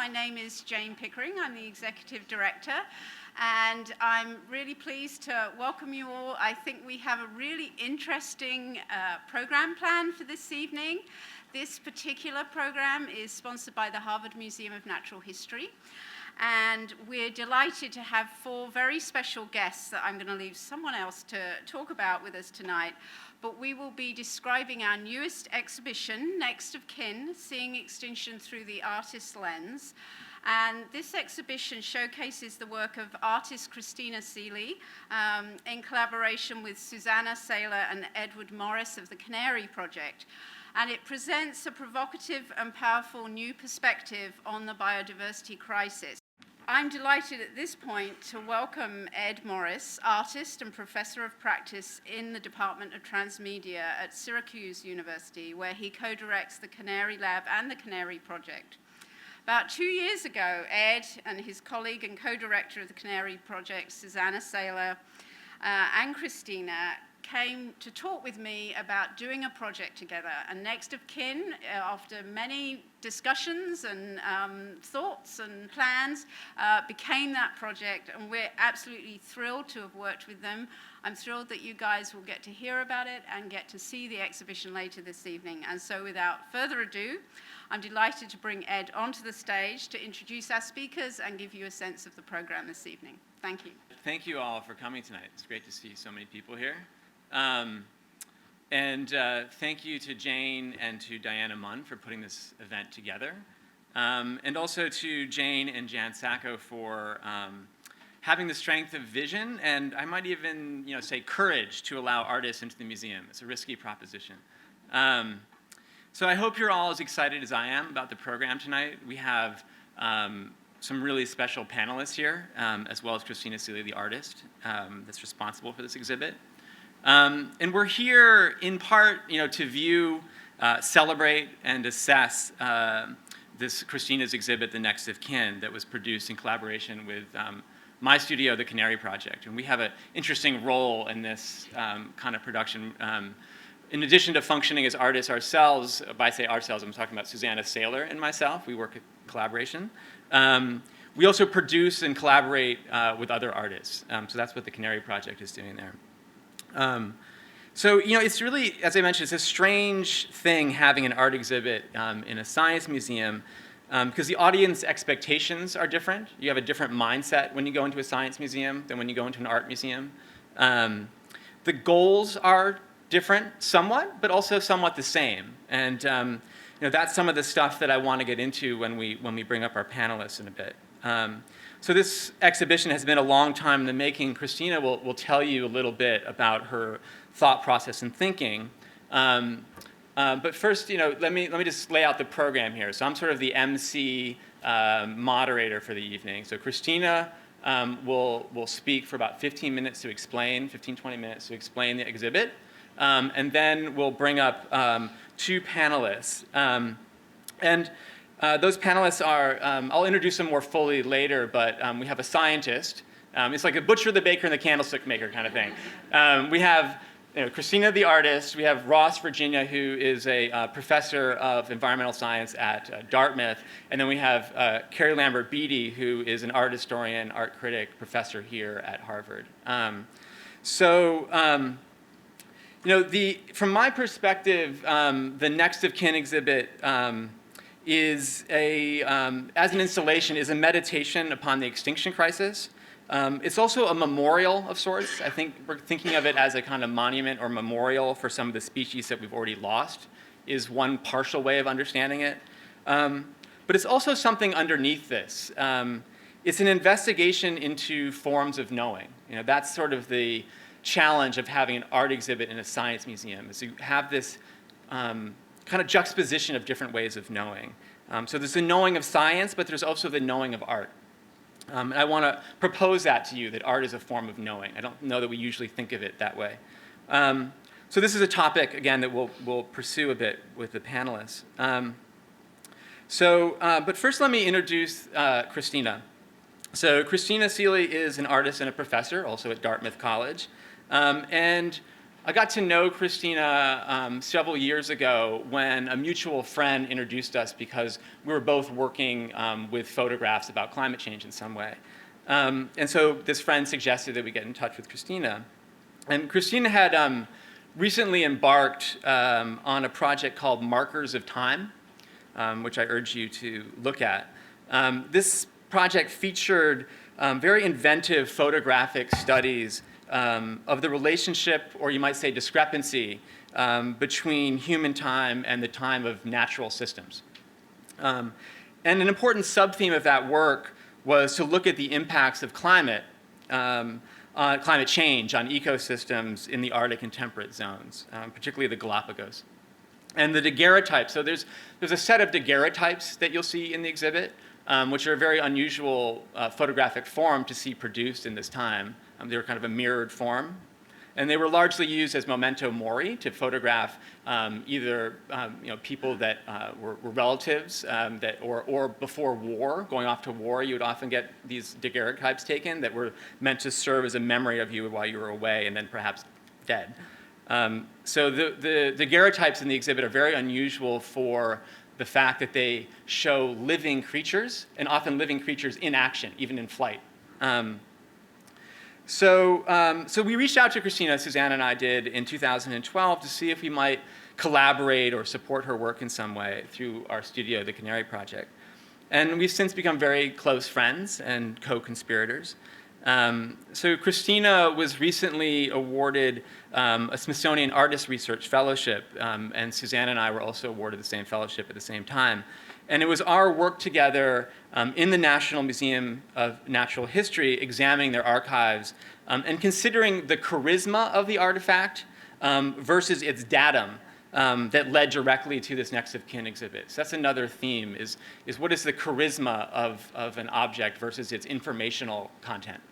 My name is Jane Pickering. I'm the Executive Director, and I'm really pleased to welcome you all. I think we have a really interesting program planned for this evening. This particular program is sponsored by the Harvard Museum of Natural History, and we're delighted to have four very special guests that I'm going to leave someone else to talk about with us tonight. But we will be describing our newest exhibition, Next of Kin, Seeing Extinction Through the Artist's Lens. And this exhibition showcases the work of artist Christina Seeley in collaboration with Susanna Saylor and Edward Morris of the Canary project. And it presents a provocative and powerful new perspective on the biodiversity crisis. I'm delighted at this point to welcome Ed Morris, artist and professor of practice in the Department of Transmedia at Syracuse University, where he co-directs the Canary Lab and the Canary project. About 2 years ago, Ed and his colleague and co-director of the Canary project, Susanna Saylor, and Christina, came to talk with me about doing a project together. And Next of Kin, after many discussions and thoughts and plans, became that project, and we're absolutely thrilled to have worked with them. I'm thrilled that you guys will get to hear about it and get to see the exhibition later this evening. And so without further ado, I'm delighted to bring Ed onto the stage to introduce our speakers and give you a sense of the program this evening. Thank you. Thank you all for coming tonight. It's great to see so many people here. Thank you to Jane and to Diana Munn for putting this event together. And also to Jane and Jan Sacco for having the strength of vision, and I might even say courage, to allow artists into the museum. It's a risky proposition. So I hope you're all as excited as I am about the program tonight. We have some really special panelists here, as well as Christina Seeley, the artist that's responsible for this exhibit. And we're here in part, to view, celebrate, and assess this Christina's exhibit, The Next of Kin, that was produced in collaboration with my studio, the Canary Project. And we have an interesting role in this kind of production. In addition to functioning as artists ourselves, by I say ourselves, I'm talking about Susanna Saylor and myself. We work in collaboration. We also produce and collaborate with other artists. So that's what the Canary Project is doing there. So, it's really, as I mentioned, it's a strange thing having an art exhibit in a science museum because the audience expectations are different. You have a different mindset when you go into a science museum than when you go into an art museum. The goals are different somewhat, but also somewhat the same. And, that's some of the stuff that I want to get into when we bring up our panelists in a bit. So this exhibition has been a long time in the making. Christina will tell you a little bit about her thought process and thinking. But first, let me just lay out the program here. So I'm sort of the MC moderator for the evening. So Christina will speak for about 15 minutes to explain, 15-20 minutes to explain the exhibit. And then we'll bring up two panelists. Those panelists are, I'll introduce them more fully later, but we have a scientist. It's like a butcher, the baker, and the candlestick maker kind of thing. We have Christina, the artist. We have Ross, Virginia, who is a professor of environmental science at Dartmouth. And then we have Carrie Lambert-Beatty, who is an art historian, art critic, professor here at Harvard. From my perspective, the Next of Kin exhibit is as an installation, is a meditation upon the extinction crisis. It's also a memorial of sorts. I think we're thinking of it as a kind of monument or memorial for some of the species that we've already lost, is one partial way of understanding it. But it's also something underneath this. It's an investigation into forms of knowing. That's sort of the challenge of having an art exhibit in a science museum, is you have this kind of juxtaposition of different ways of knowing. So there's the knowing of science, but there's also the knowing of art. And I want to propose that to you, that art is a form of knowing. I don't know that we usually think of it that way. So this is a topic, again, that we'll pursue a bit with the panelists. But first let me introduce Christina. So Christina Seeley is an artist and a professor, also at Dartmouth College. And I got to know Christina several years ago when a mutual friend introduced us because we were both working with photographs about climate change in some way. And so this friend suggested that we get in touch with Christina. And Christina had recently embarked on a project called Markers of Time, which I urge you to look at. This project featured very inventive photographic studies of the relationship, or you might say discrepancy, between human time and the time of natural systems. And an important sub-theme of that work was to look at the impacts of climate change on ecosystems in the Arctic and temperate zones, particularly the Galapagos. And the daguerreotypes, so there's a set of daguerreotypes that you'll see in the exhibit, which are a very unusual photographic form to see produced in this time. They were kind of a mirrored form. And they were largely used as memento mori to photograph either people that were relatives or before war, going off to war, you would often get these daguerreotypes taken that were meant to serve as a memory of you while you were away and then perhaps dead. So the daguerreotypes in the exhibit are very unusual for the fact that they show living creatures, and often living creatures in action, even in flight. So we reached out to Christina, Suzanne and I did, in 2012 to see if we might collaborate or support her work in some way through our studio, the Canary project. And we've since become very close friends and co-conspirators. So Christina was recently awarded a Smithsonian Artist Research Fellowship, and Suzanne and I were also awarded the same fellowship at the same time. And it was our work together in the National Museum of Natural History, examining their archives and considering the charisma of the artifact versus its datum that led directly to this next of kin exhibit. So that's another theme, is what is the charisma of an object versus its informational content.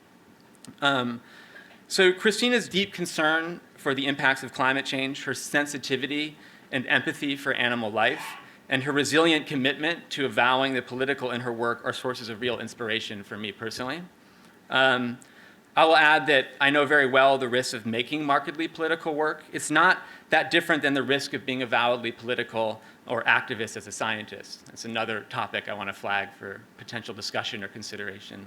So Christina's deep concern for the impacts of climate change, her sensitivity and empathy for animal life, and her resilient commitment to avowing the political in her work are sources of real inspiration for me personally. I will add that I know very well the risks of making markedly political work. It's not that different than the risk of being avowedly political or activist as a scientist. That's another topic I want to flag for potential discussion or consideration.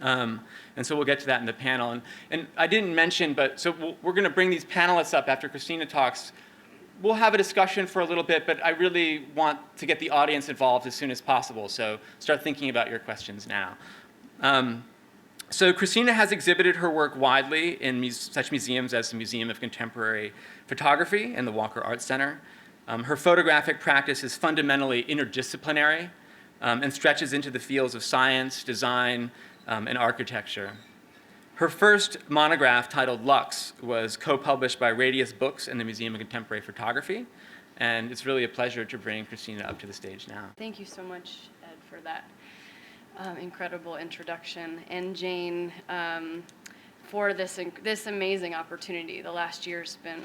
And so we'll get to that in the panel. And I didn't mention, but so we're going to bring these panelists up after Christina talks. We'll have a discussion for a little bit, but I really want to get the audience involved as soon as possible, so start thinking about your questions now. So Christina has exhibited her work widely in such museums as the Museum of Contemporary Photography and the Walker Art Center. Her photographic practice is fundamentally interdisciplinary and stretches into the fields of science, design, and architecture. Her first monograph, titled Lux, was co-published by Radius Books and the Museum of Contemporary Photography. And it's really a pleasure to bring Christina up to the stage now. Thank you so much, Ed, for that incredible introduction. And Jane, for this amazing opportunity. The last year's been,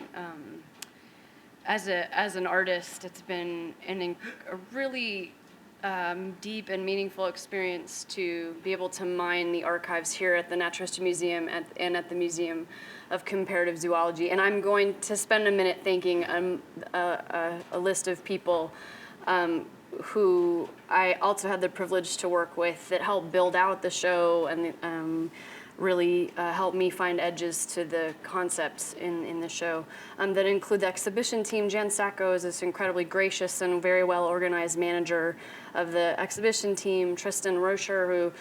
as an artist, it's been a really deep and meaningful experience to be able to mine the archives here at the Natural History Museum and at the Museum of Comparative Zoology. And I'm going to spend a minute thanking a list of people who I also had the privilege to work with that helped build out the show and really helped me find edges to the concepts in the show. That include the exhibition team. Jan Sacco is this incredibly gracious and very well organized manager of the exhibition team. Tristan Rocher, who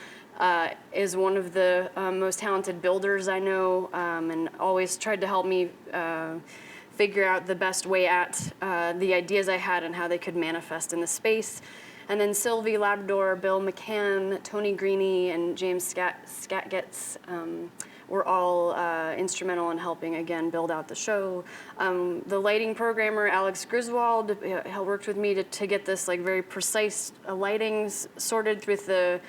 is one of the most talented builders I know, and always tried to help me figure out the best way at the ideas I had and how they could manifest in the space. And then Sylvie Labrador, Bill McCann, Tony Greeny, and James Scatgetz were all instrumental in helping, again, build out the show. The lighting programmer, Alex Griswold, he worked with me to get this very precise lighting sorted with the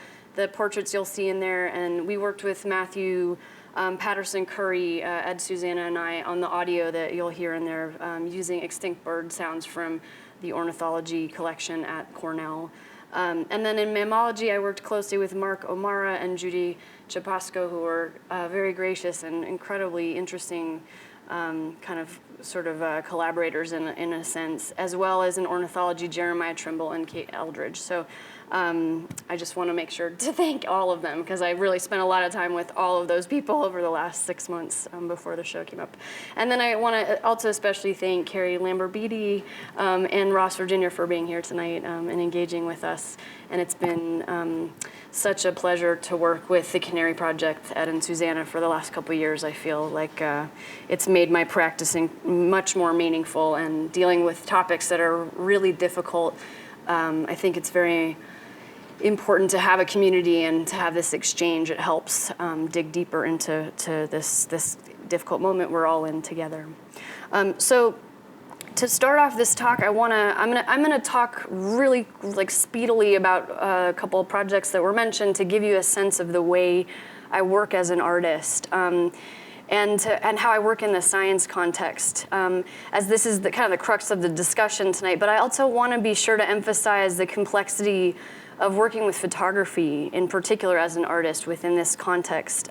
portraits you'll see in there. And we worked with Matthew Patterson Curry, Ed, Susanna, and I on the audio that you'll hear in there using extinct bird sounds from the ornithology collection at Cornell. And then in mammalogy, I worked closely with Mark O'Mara and Judy Chapasco, who were very gracious and incredibly interesting kind of sort of collaborators in a sense, as well as in ornithology, Jeremiah Trimble and Kate Eldridge. So I just want to make sure to thank all of them, because I really spent a lot of time with all of those people over the last 6 months before the show came up. And then I want to also especially thank Carrie, Lambert-Beatty, and Ross, Virginia, for being here tonight and engaging with us. And it's been such a pleasure to work with the Canary Project, Ed and Susanna, for the last couple of years. I feel like it's made my practicing much more meaningful, and dealing with topics that are really difficult. I think it's very important to have a community and to have this exchange. It helps dig deeper into this difficult moment we're all in together. So to start off this talk, I'm gonna talk really speedily about a couple of projects that were mentioned to give you a sense of the way I work as an artist. And how I work in the science context, as this is the kind of the crux of the discussion tonight. But I also want to be sure to emphasize the complexity of working with photography, in particular as an artist within this context.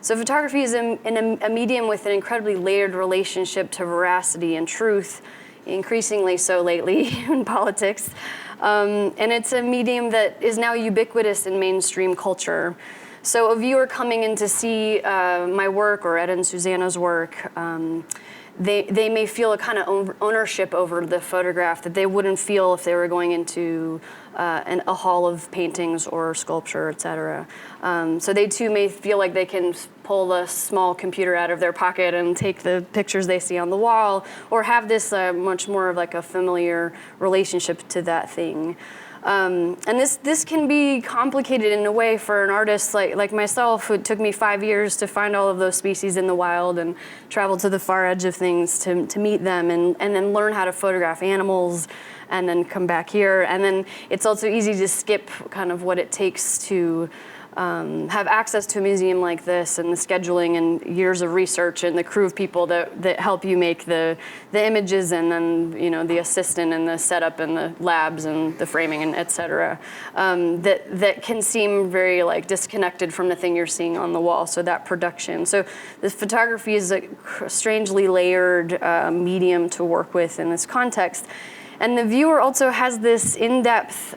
So photography is a medium with an incredibly layered relationship to veracity and truth, increasingly so lately in politics. And it's a medium that is now ubiquitous in mainstream culture. So a viewer coming in to see my work, or Ed and Susanna's work, they may feel a kind of ownership over the photograph that they wouldn't feel if they were going into a hall of paintings or sculpture, et cetera. So they too may feel like they can pull the small computer out of their pocket and take the pictures they see on the wall, or have this much more of like a familiar relationship to that thing. And this can be complicated in a way for an artist like myself, who it took me 5 years to find all of those species in the wild and travel to the far edge of things to meet them, and then learn how to photograph animals, and then come back here. And then it's also easy to skip kind of what it takes to have access to a museum like this, and the scheduling and years of research and the crew of people that help you make the images, and then the assistant and the setup and the labs and the framing and et cetera, that can seem very disconnected from the thing you're seeing on the wall. So that production. So this photography is a strangely layered medium to work with in this context. And the viewer also has this in-depth,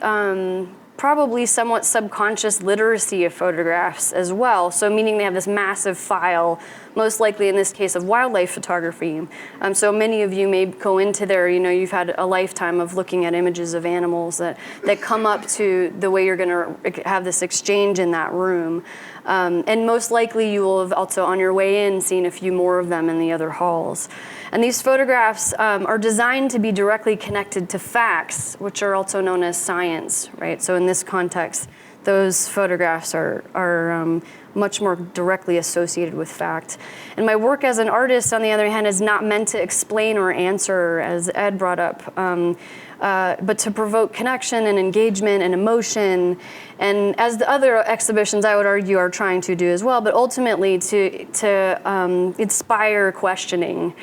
probably somewhat subconscious literacy of photographs as well. So meaning they have this massive file, most likely in this case of wildlife photography. So many of you may go into there, you've had a lifetime of looking at images of animals that come up to the way you're gonna have this exchange in that room. And most likely you will have also on your way in seen a few more of them in the other halls. And these photographs are designed to be directly connected to facts, which are also known as science, right? So in this context, those photographs are much more directly associated with fact. And my work as an artist, on the other hand, is not meant to explain or answer, as Ed brought up, but to provoke connection and engagement and emotion. And as the other exhibitions, I would argue, are trying to do as well, but ultimately to inspire questioning.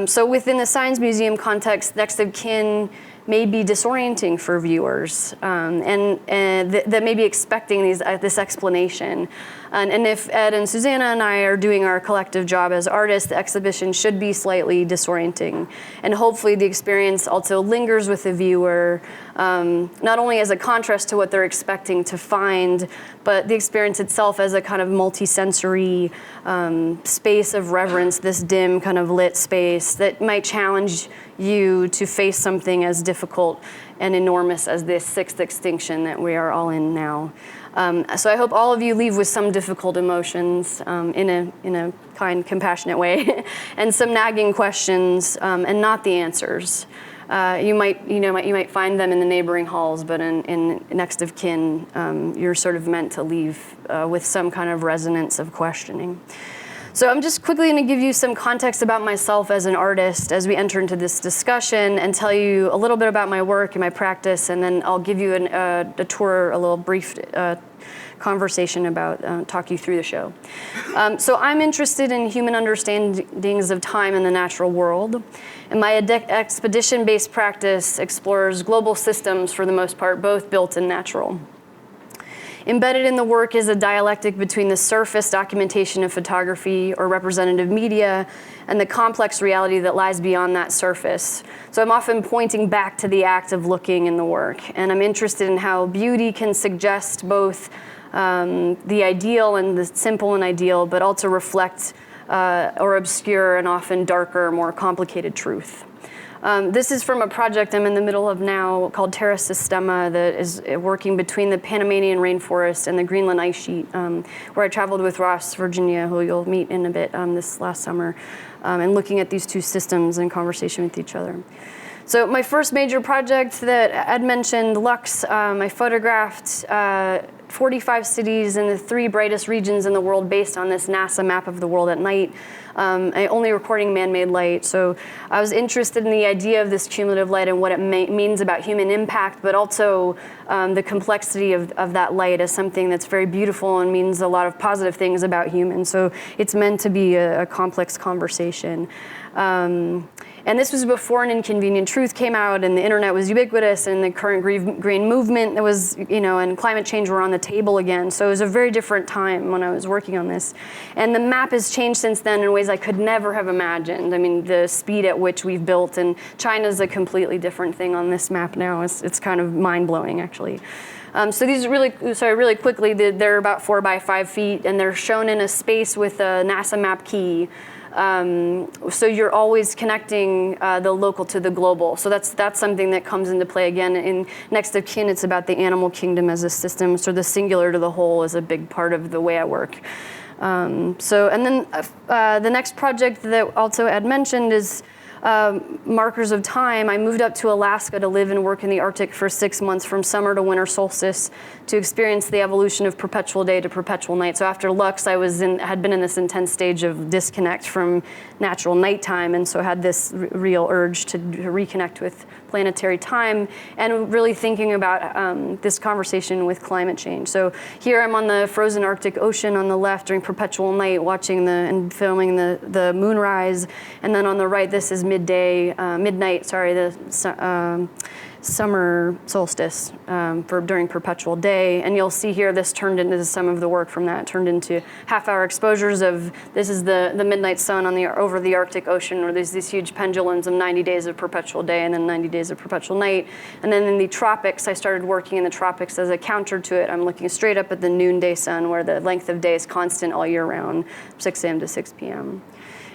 So within the Science Museum context, next of kin may be disorienting for viewers, and that may be expecting this explanation. And if Ed and Susanna and I are doing our collective job as artists, the exhibition should be slightly disorienting. And hopefully the experience also lingers with the viewer, not only as a contrast to what they're expecting to find, but the experience itself as a kind of multi-sensory space of reverence, this dim kind of lit space that might challenge you to face something as difficult and enormous as this sixth extinction that we are all in now. So I hope all of you leave with some difficult emotions in a kind, compassionate way, and some nagging questions, and not the answers. You might find them in the neighboring halls, but in next of kin, you're sort of meant to leave with some kind of resonance of questioning. So I'm just quickly going to give you some context about myself as an artist as we enter into this discussion, and tell you a little bit about my work and my practice, and then I'll give you a tour, a little brief conversation about, talk you through the show. So I'm interested in human understandings of time in the natural world, and my expedition-based practice explores global systems for the most part, both built and natural. Embedded in the work is a dialectic between the surface documentation of photography or representative media and the complex reality that lies beyond that surface. So I'm often pointing back to the act of looking in the work, and I'm interested in how beauty can suggest both the ideal and the simple and ideal, but also reflect or obscure and often darker, more complicated truth. This is from a project I'm in the middle of now called Terra Systema that is working between the Panamanian rainforest and the Greenland ice sheet, where I traveled with Ross, Virginia, who you'll meet in a bit this last summer, and looking at these two systems in conversation with each other. So my first major project that Ed mentioned, Lux, I photographed 45 cities in the 3 brightest regions in the world based on this NASA map of the world at night, only recording man-made light. So I was interested in the idea of this cumulative light and what it means about human impact, but also the complexity of that light as something that's very beautiful and means a lot of positive things about humans. So it's meant to be a complex conversation. And this was before An Inconvenient Truth came out and the internet was ubiquitous and the current green movement that was, and climate change were on the table again. So it was a very different time when I was working on this. And the map has changed since then in ways I could never have imagined. I mean, the speed at which we've built, and China's a completely different thing on this map now. It's kind of mind-blowing, actually. So these are really quickly, they're about 4 by 5 feet, and they're shown in a space with a NASA map key. So you're always connecting the local to the global. So that's something that comes into play again. In Next of Kin, it's about the animal kingdom as a system. So the singular to the whole is a big part of the way I work. And then the next project that also Ed mentioned is Markers of Time. I moved up to Alaska to live and work in the Arctic for 6 months from summer to winter solstice to experience the evolution of perpetual day to perpetual night. So after Lux, I had been in this intense stage of disconnect from natural nighttime, and so had this real urge to reconnect with planetary time and really thinking about this conversation with climate change. So here I'm on the frozen Arctic Ocean on the left during perpetual night, watching and filming the moonrise, and then on the right, this is midnight, the summer solstice during perpetual day. And you'll see here this turned into some of the work from that, turned into half-hour exposures of, this is the midnight sun over the Arctic Ocean, where there's these huge pendulums of 90 days of perpetual day and then 90 days of perpetual night. And then in the tropics, I started working in the tropics as a counter to it. I'm looking straight up at the noonday sun, where the length of day is constant all year round, 6 a.m. to 6 p.m.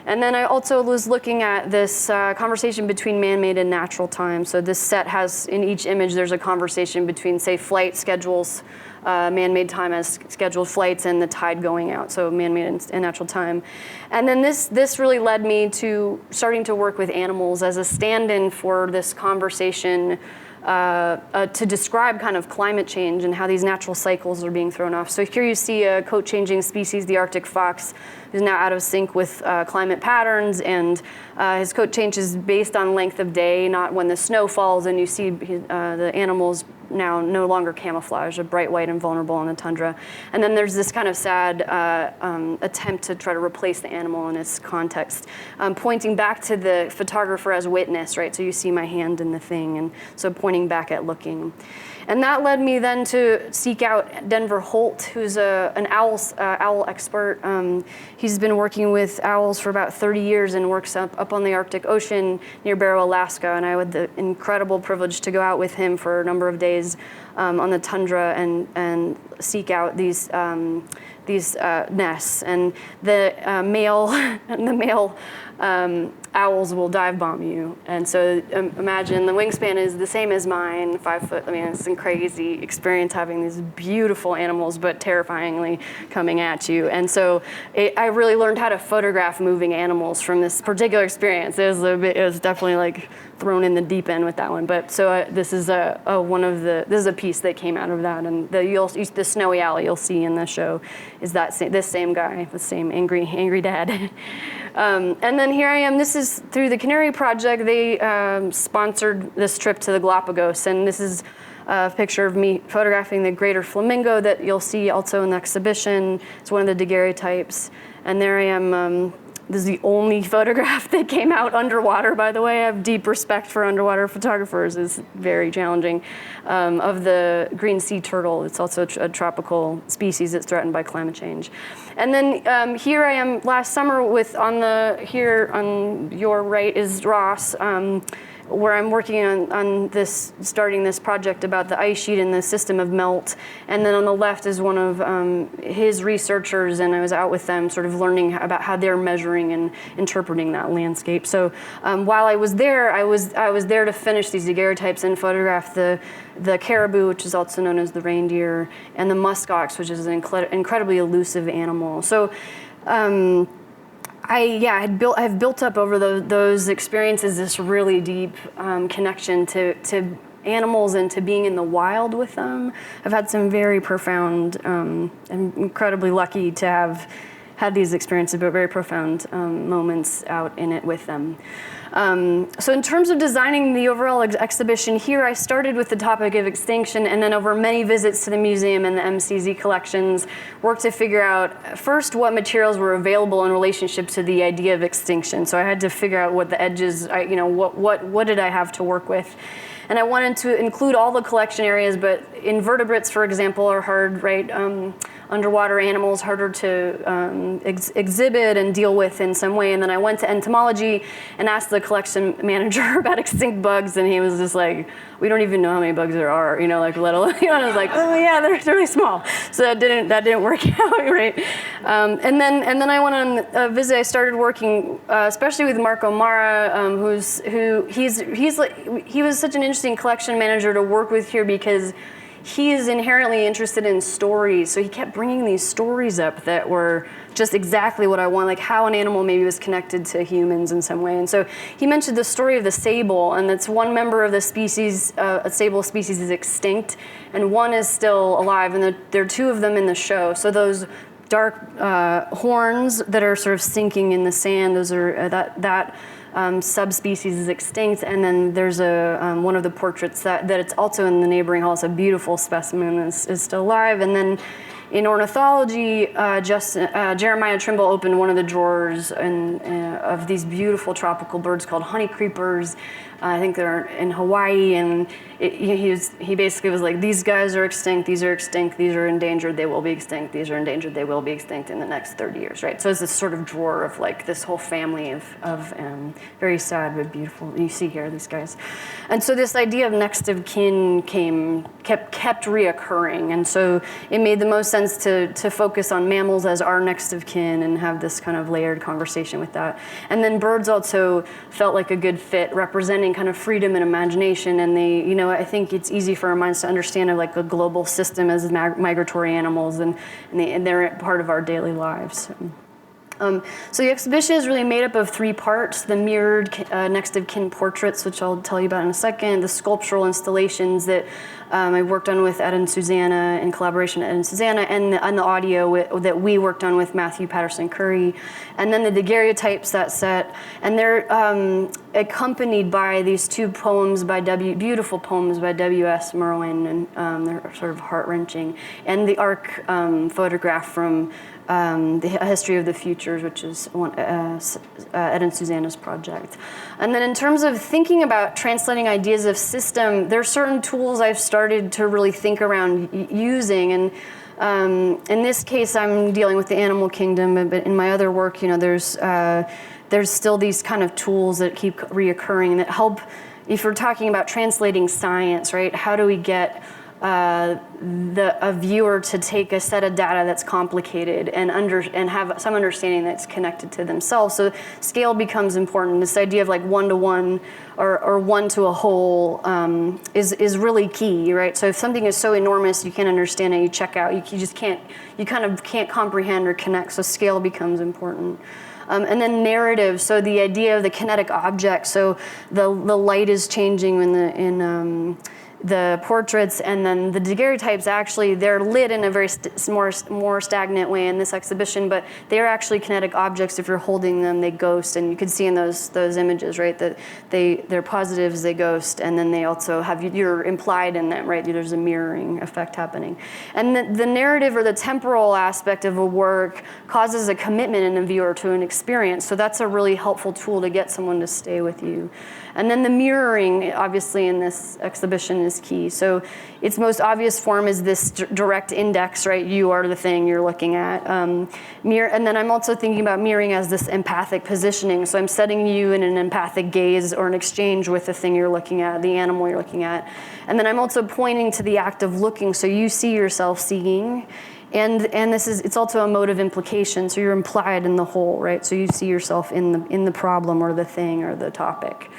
And then I also was looking at this conversation between man-made and natural time. So this set has, in each image, there's a conversation between, say, flight schedules, man-made time as scheduled flights, and the tide going out, so man-made and natural time. And then this really led me to starting to work with animals as a stand-in for this conversation to describe kind of climate change and how these natural cycles are being thrown off. So here you see a coat-changing species, the Arctic fox, who's now out of sync with climate patterns, and his coat changes based on length of day, not when the snow falls, and you see the animals now no longer camouflage, a bright white and vulnerable in the tundra. And then there's this kind of sad attempt to try to replace the animal in its context, pointing back to the photographer as witness, right? So you see my hand in the thing, and so pointing back at looking. And that led me then to seek out Denver Holt, who's an owl expert. He's been working with owls for about 30 years and works up on the Arctic Ocean near Barrow, Alaska. And I had the incredible privilege to go out with him for a number of days on the tundra and seek out these nests. And the male owls will dive bomb you. And so imagine the wingspan is the same as mine, 5 foot. I mean, it's a crazy experience having these beautiful animals, but terrifyingly coming at you. And so I really learned how to photograph moving animals from this particular experience. It was definitely like thrown in the deep end with that one. But so this is this is a piece that came out of that. And the snowy owl you'll see in the show is this same guy, the same angry dad. And then here I am. This is through the Canary project. They sponsored this trip to the Galapagos, and this is a picture of me photographing the greater flamingo that you'll see also in the exhibition. It's one of the daguerreotypes. And there I am This is the only photograph that came out underwater, by the way. I have deep respect for underwater photographers. It's very challenging. Of the green sea turtle. It's also a tropical species that's threatened by climate change. And then here I am last summer here on your right is Ross, where I'm working on starting this project about the ice sheet and the system of melt. And then on the left is one of his researchers, and I was out with them sort of learning about how they're measuring and interpreting that landscape. So while I was there, I was there to finish these daguerreotypes and photograph the caribou, which is also known as the reindeer, and the muskox, which is an incredibly elusive animal. So I've built up over those experiences this really deep connection to animals and to being in the wild with them. I've had some very profound, I'm incredibly lucky to have had these experiences, but very profound moments out in it with them. So in terms of designing the overall exhibition here, I started with the topic of extinction, and then over many visits to the museum and the MCZ collections, worked to figure out first what materials were available in relationship to the idea of extinction. So I had to figure out what the edges, what did I have to work with. And I wanted to include all the collection areas, but invertebrates, for example, are hard, right? Underwater animals, harder to exhibit and deal with in some way. And then I went to entomology and asked the collection manager about extinct bugs, and he was just like, we don't even know how many bugs there are, like let alone, and I was like, oh yeah, they're really small. So that didn't work out, right? And then I went on a visit. I started working, especially with Marco Mara, he was such an interesting collection manager to work with here because he is inherently interested in stories. So he kept bringing these stories up that were just exactly what I want, like how an animal maybe was connected to humans in some way. And so he mentioned the story of the sable, and that's one member of the species, a sable species is extinct, and one is still alive, and there are two of them in the show. So those dark horns that are sort of sinking in the sand, those are that subspecies is extinct, and then there's one of the portraits that it's also in the neighboring hall. It's a beautiful specimen, is still alive. And then in ornithology, Jeremiah Trimble opened one of the drawers of these beautiful tropical birds called honey creepers. I think they're in Hawaii, and he basically was like, these guys are extinct, these are extinct, these are endangered, they will be extinct, these are endangered, they will be extinct in the next 30 years, right? So it's this sort of drawer of like this whole family of very sad but beautiful. You see here these guys. And so this idea of next of kin kept reoccurring, and so it made the most sense to focus on mammals as our next of kin and have this kind of layered conversation with that. And then birds also felt like a good fit, representing kind of freedom and imagination, and they, I think it's easy for our minds to understand like a global system as migratory animals, and they're part of our daily lives. So the exhibition is really made up of three parts: the mirrored next of kin portraits, which I'll tell you about in a second, the sculptural installations that I worked on with Ed and Susanna, in collaboration with Ed and Susanna, and the audio that we worked on with Matthew Patterson Curry, and then the daguerreotypes, that set, and they're accompanied by these two poems beautiful poems by W.S. Merwin, and they're sort of heart-wrenching, and the ARC photograph from the History of the Futures, which is Ed and Susanna's project. And then in terms of thinking about translating ideas of system, there are certain tools I've started to really think around using. And in this case, I'm dealing with the animal kingdom, but in my other work, there's still these kind of tools that keep reoccurring that help, if we're talking about translating science, right? How do we get a viewer to take a set of data that's complicated and have some understanding that's connected to themselves? So scale becomes important. This idea of like one-to-one or one to a whole is really key, right? So if something is so enormous you can't understand it, you check out. You kind of can't comprehend or connect. So scale becomes important. And then narrative, so the idea of the kinetic object. So the light is changing the portraits, and then the daguerreotypes, actually, they're lit in a very more stagnant way in this exhibition, but they're actually kinetic objects. If you're holding them, they ghost, and you can see in those images, right, that they're positives, they ghost, and then they also have, you're implied in them, right? There's a mirroring effect happening. And the narrative or the temporal aspect of a work causes a commitment in the viewer to an experience, so that's a really helpful tool to get someone to stay with you. And then the mirroring, obviously, in this exhibition is key. So its most obvious form is this direct index, right? You are the thing you're looking at. And then I'm also thinking about mirroring as this empathic positioning. So I'm setting you in an empathic gaze or an exchange with the thing you're looking at, the animal you're looking at. And then I'm also pointing to the act of looking, so you see yourself seeing. And it's also a mode of implication, so you're implied in the whole, right? So you see yourself in the problem or the thing or the topic.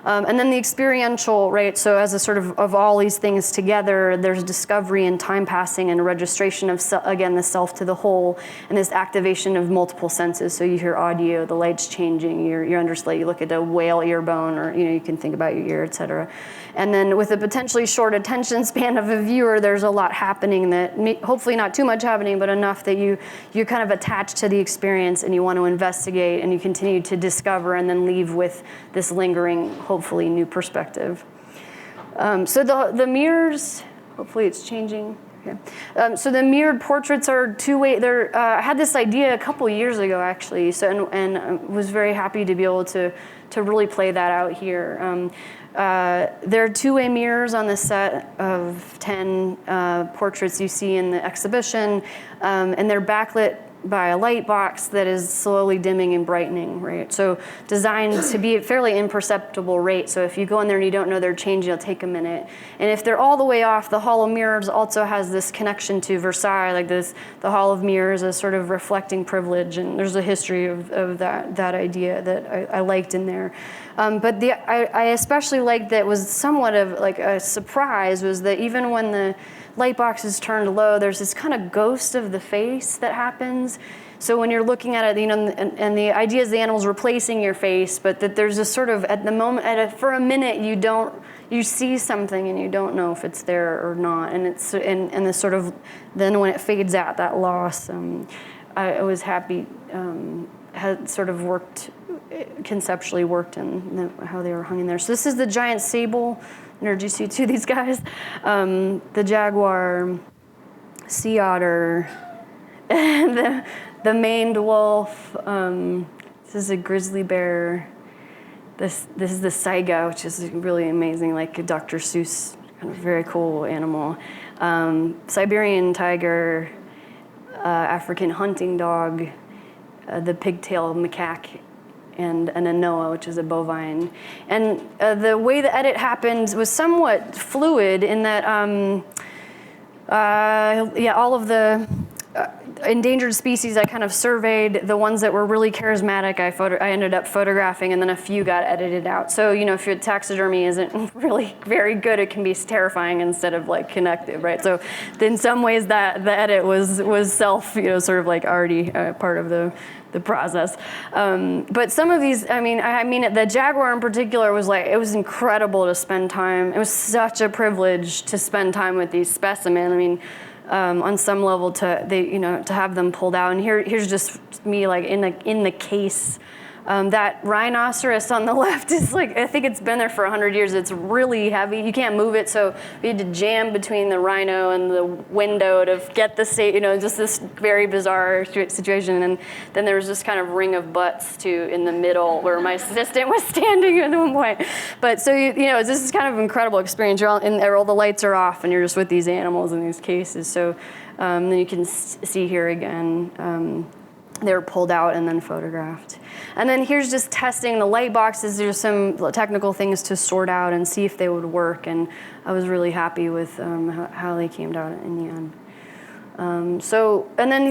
And then the experiential, right? So as a sort of all these things together, there's discovery and time passing and a registration of, again, the self to the whole, and this activation of multiple senses. So you hear audio, the light's changing, you're under slate, you look at a whale ear bone, or you can think about your ear, et cetera. And then with a potentially short attention span of a viewer, there's a lot happening that, hopefully not too much happening, but enough that you're kind of attached to the experience and you want to investigate and you continue to discover and then leave with this lingering, hopefully new perspective. So the mirrors, hopefully it's changing. Okay. So the mirrored portraits are two-way. I had this idea a couple years ago, actually, and was very happy to be able to really play that out here. There are two-way mirrors on the set of 10 portraits you see in the exhibition, and they're backlit by a light box that is slowly dimming and brightening, right? So designed to be at fairly imperceptible rate. So if you go in there and you don't know they're changing, it'll take a minute. And if they're all the way off, the Hall of Mirrors also has this connection to Versailles, like this, the Hall of Mirrors is sort of reflecting privilege, and there's a history of that idea that I liked in there. But I especially liked that was somewhat of like a surprise was that even when the light box is turned low, there's this kind of ghost of the face that happens. So when you're looking at it, and the idea is the animal's replacing your face, but that there's a sort of, at the moment, for a minute, you see something and you don't know if it's there or not. And it's, and the sort of, then when it fades out, that loss, I was happy, had sort of conceptually worked in how they were hung in there. So this is the giant sable. Introduce you to these guys. The jaguar, sea otter, the maned wolf. This is a grizzly bear. This is the saiga, which is really amazing, like a Dr. Seuss, kind of very cool animal. Siberian tiger, African hunting dog, the pigtail macaque, and an anoa, which is a bovine. And the way the edit happened was somewhat fluid in that, all of the endangered species I kind of surveyed, the ones that were really charismatic I ended up photographing, and then a few got edited out. So, if your taxidermy isn't really very good, it can be terrifying instead of like connective, right? So in some ways that the edit was self, sort of like already part of the process. But some of these, I mean, the jaguar in particular was like, it was incredible to spend time. It was such a privilege to spend time with these specimens. I mean, on some level to have them pulled out. And here's just me like in the case. That rhinoceros on the left is like, I think it's been there for 100 years. It's really heavy. You can't move it, so we had to jam between the rhino and the window to get the just this very bizarre situation. And then there was this kind of ring of butts too in the middle where my assistant was standing at one point. But so this is kind of an incredible experience. You're all the lights are off, and you're just with these animals in these cases. So then you can see here again. They're pulled out and then photographed. And then here's just testing the light boxes. There's some technical things to sort out and see if they would work. And I was really happy with how they came out in the end. And then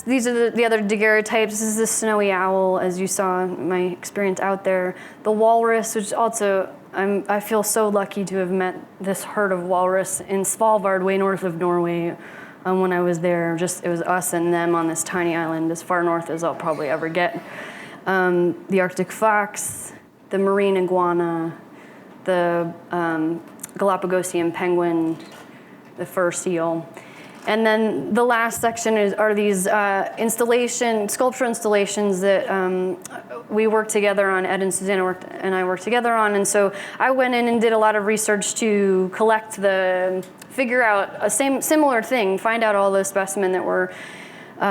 these are the other daguerreotypes. This is the snowy owl, as you saw in my experience out there. The walrus, which also, I feel so lucky to have met this herd of walrus in Svalbard, way north of Norway. When I was there, it was us and them on this tiny island, as far north as I'll probably ever get. The Arctic fox, the marine iguana, the Galapagosian penguin, the fur seal. And then the last section are these sculpture installations that we worked together on, Ed and Susanna and I worked together on. And so I went in and did a lot of research to figure out a similar thing, find out all the specimens that were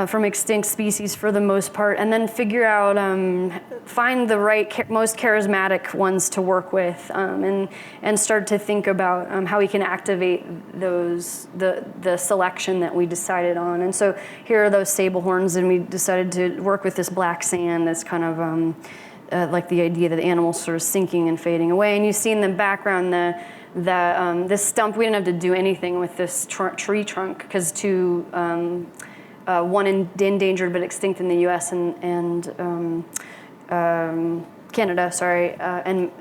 from extinct species for the most part, and then figure out, find the right, most charismatic ones to work with, and start to think about how we can activate the selection that we decided on. And so here are those sable horns, and we decided to work with this black sand that's kind of like the idea that the animal's sort of sinking and fading away. And you see in the background this stump, we didn't have to do anything with this tree trunk, because one endangered but extinct in the U.S. and Canada,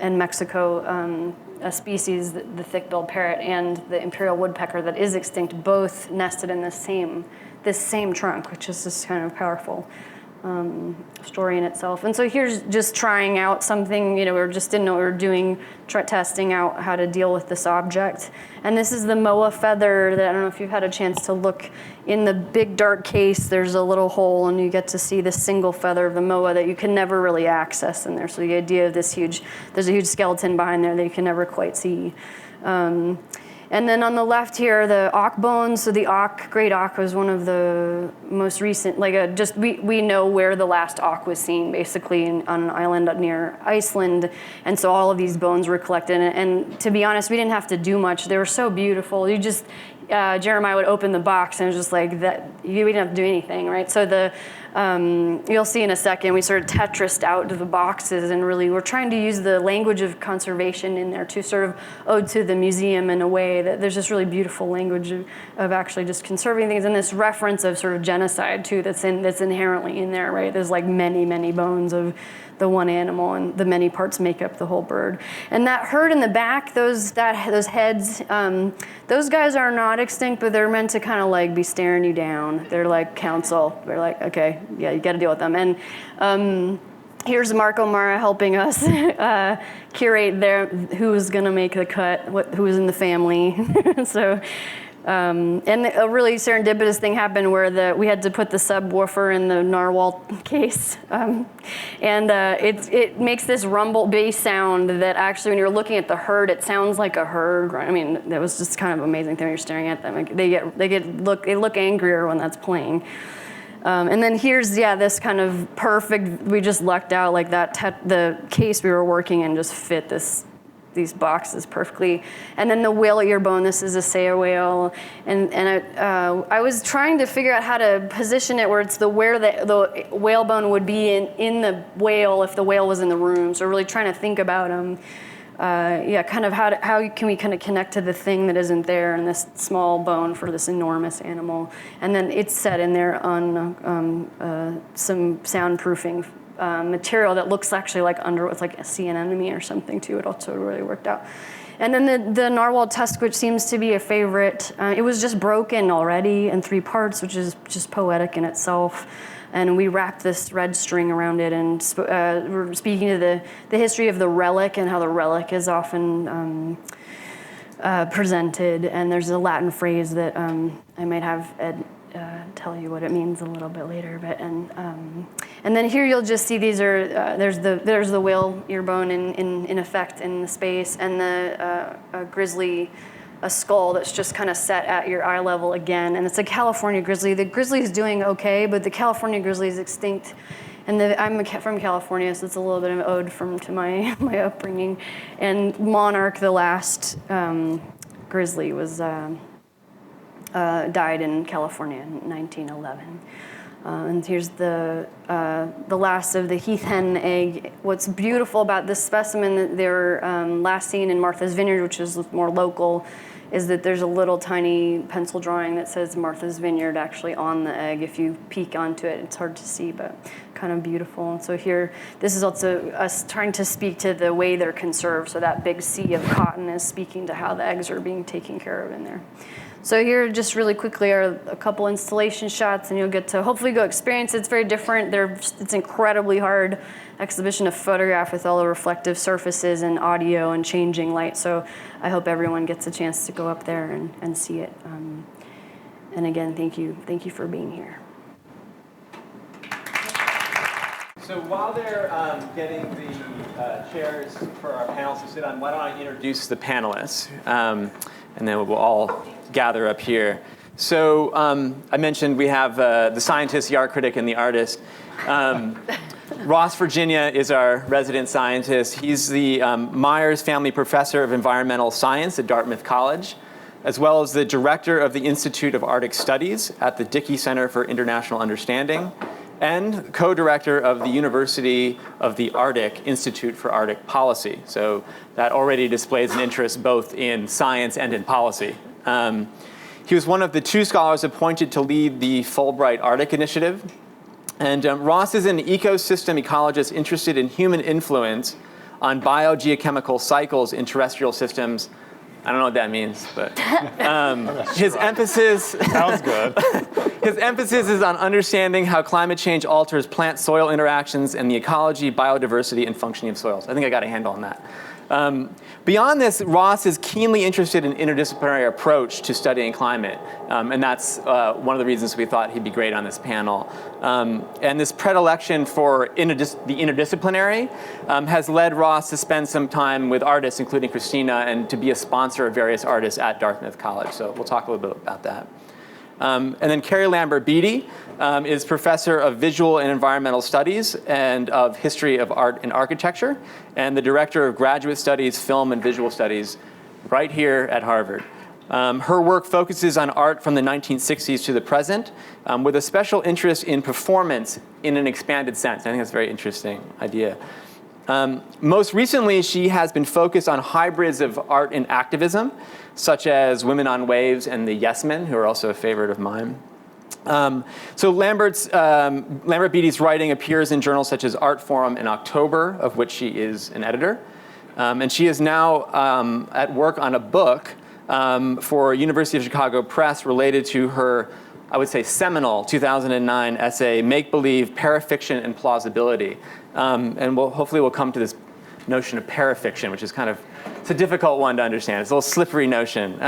and Mexico, a species, the thick-billed parrot, and the imperial woodpecker that is extinct, both nested in this same trunk, which is just kind of powerful story in itself. And so here's just trying out something, we just didn't know what we were doing, testing out how to deal with this object. And this is the moa feather that, I don't know if you've had a chance to look in the big dark case, there's a little hole and you get to see this single feather of the moa that you can never really access in there. So the idea of there's a huge skeleton behind there that you can never quite see. And then on the left here, the auk bones. So the great auk was one of the most recent, we know where the last auk was seen, basically on an island near Iceland. And so all of these bones were collected. And to be honest, we didn't have to do much. They were so beautiful. Jeremiah would open the box and it was just like that. We didn't have to do anything, right? So you'll see in a second, we sort of Tetrised out the boxes, and really we're trying to use the language of conservation in there to sort of ode to the museum in a way that there's this really beautiful language of actually just conserving things, and this reference of sort of genocide too that's inherently in there, right? There's like many, many bones of the one animal, and the many parts make up the whole bird. And that herd in the back, those heads, those guys are not extinct, but they're meant to kind of like be staring you down. They're like counsel. They're like, okay, yeah, you got to deal with them. And here's Marco Mara helping us curate who's going to make the cut, who's in the family. So. And a really serendipitous thing happened where we had to put the subwoofer in the narwhal case. It makes this rumble bass sound that actually when you're looking at the herd, it sounds like a herd. I mean, that was just kind of an amazing thing when you're staring at them. Like they look angrier when that's playing. And then here's, this kind of perfect, we just lucked out like that, the case we were working in just fit these boxes perfectly. And then the whale ear bone, this is a Saya whale. And I was trying to figure out how to position it where it's where the whale bone would be in the whale if the whale was in the room. So really trying to think about kind of how can we kind of connect to the thing that isn't there in this small bone for this enormous animal. And then it's set in there on some soundproofing material that looks actually like it's like a sea anemone or something too. It also really worked out. And then the narwhal tusk, which seems to be a favorite, it was just broken already in 3 parts, which is just poetic in itself. And we wrapped this red string around it, and we're speaking to the history of the relic and how the relic is often presented. And there's a Latin phrase that I might have Ed tell you what it means a little bit later. But and then here you'll just see these are there's the whale ear bone in effect in the space, and the grizzly, a skull that's just kind of set at your eye level again, and it's a California grizzly. The grizzly is doing okay, but the California grizzly is extinct. And I'm from California, so it's a little bit of an ode to my upbringing. And Monarch, the last grizzly, was died in California in 1911. And here's the last of the heath hen egg. What's beautiful about this specimen that they were last seen in Martha's Vineyard, which is more local, is that there's a little tiny pencil drawing that says Martha's Vineyard actually on the egg. If you peek onto it, it's hard to see, but kind of beautiful. And so here, this is also us trying to speak to the way they're conserved. So that big sea of cotton is speaking to how the eggs are being taken care of in there. So here, just really quickly, are a couple installation shots, and you'll get to hopefully go experience it. It's very different. It's incredibly hard exhibition to photograph with all the reflective surfaces and audio and changing light. So I hope everyone gets a chance to go up there and see it. And again, thank you for being here. So while they're getting the chairs for our panels to sit on, why don't I introduce the panelists, and then we'll all gather up here. So I mentioned we have the scientist, the art critic, and the artist. Ross Virginia is our resident scientist. He's the Myers Family Professor of Environmental Science at Dartmouth College, as well as the director of the Institute of Arctic Studies at the Dickey Center for International Understanding, and co-director of the University of the Arctic Institute for Arctic Policy. So that already displays an interest both in science and in policy. He was one of the 2 scholars appointed to lead the Fulbright Arctic Initiative. And Ross is an ecosystem ecologist interested in human influence on biogeochemical cycles in terrestrial systems. I don't know what that means, but his emphasis sounds good. His emphasis is on understanding how climate change alters plant-soil interactions and the ecology, biodiversity, and functioning of soils. I think I got a handle on that. Beyond this, Ross is keenly interested in interdisciplinary approach to studying climate, and that's one of the reasons we thought he'd be great on this panel. And this predilection for the interdisciplinary has led Ross to spend some time with artists, including Christina, and to be a sponsor of various artists at Dartmouth College. So we'll talk a little bit about that. And then Carrie Lambert-Beatty is professor of visual and environmental studies and of history of art and architecture, and the director of graduate studies, film and visual studies, right here at Harvard. Her work focuses on art from the 1960s to the present, with a special interest in performance in an expanded sense. I think that's a very interesting idea. Most recently, she has been focused on hybrids of art and activism, such as Women on Waves and the Yes Men, who are also a favorite of mine. So Lambert-Beatty's writing appears in journals such as Art Forum in October, of which she is an editor. And she is now at work on a book for University of Chicago Press related to her, I would say, seminal 2009 essay, Make-Believe, Parafiction, and Plausibility. And hopefully we'll come to this notion of parafiction, which is it's a difficult one to understand. It's a little slippery notion.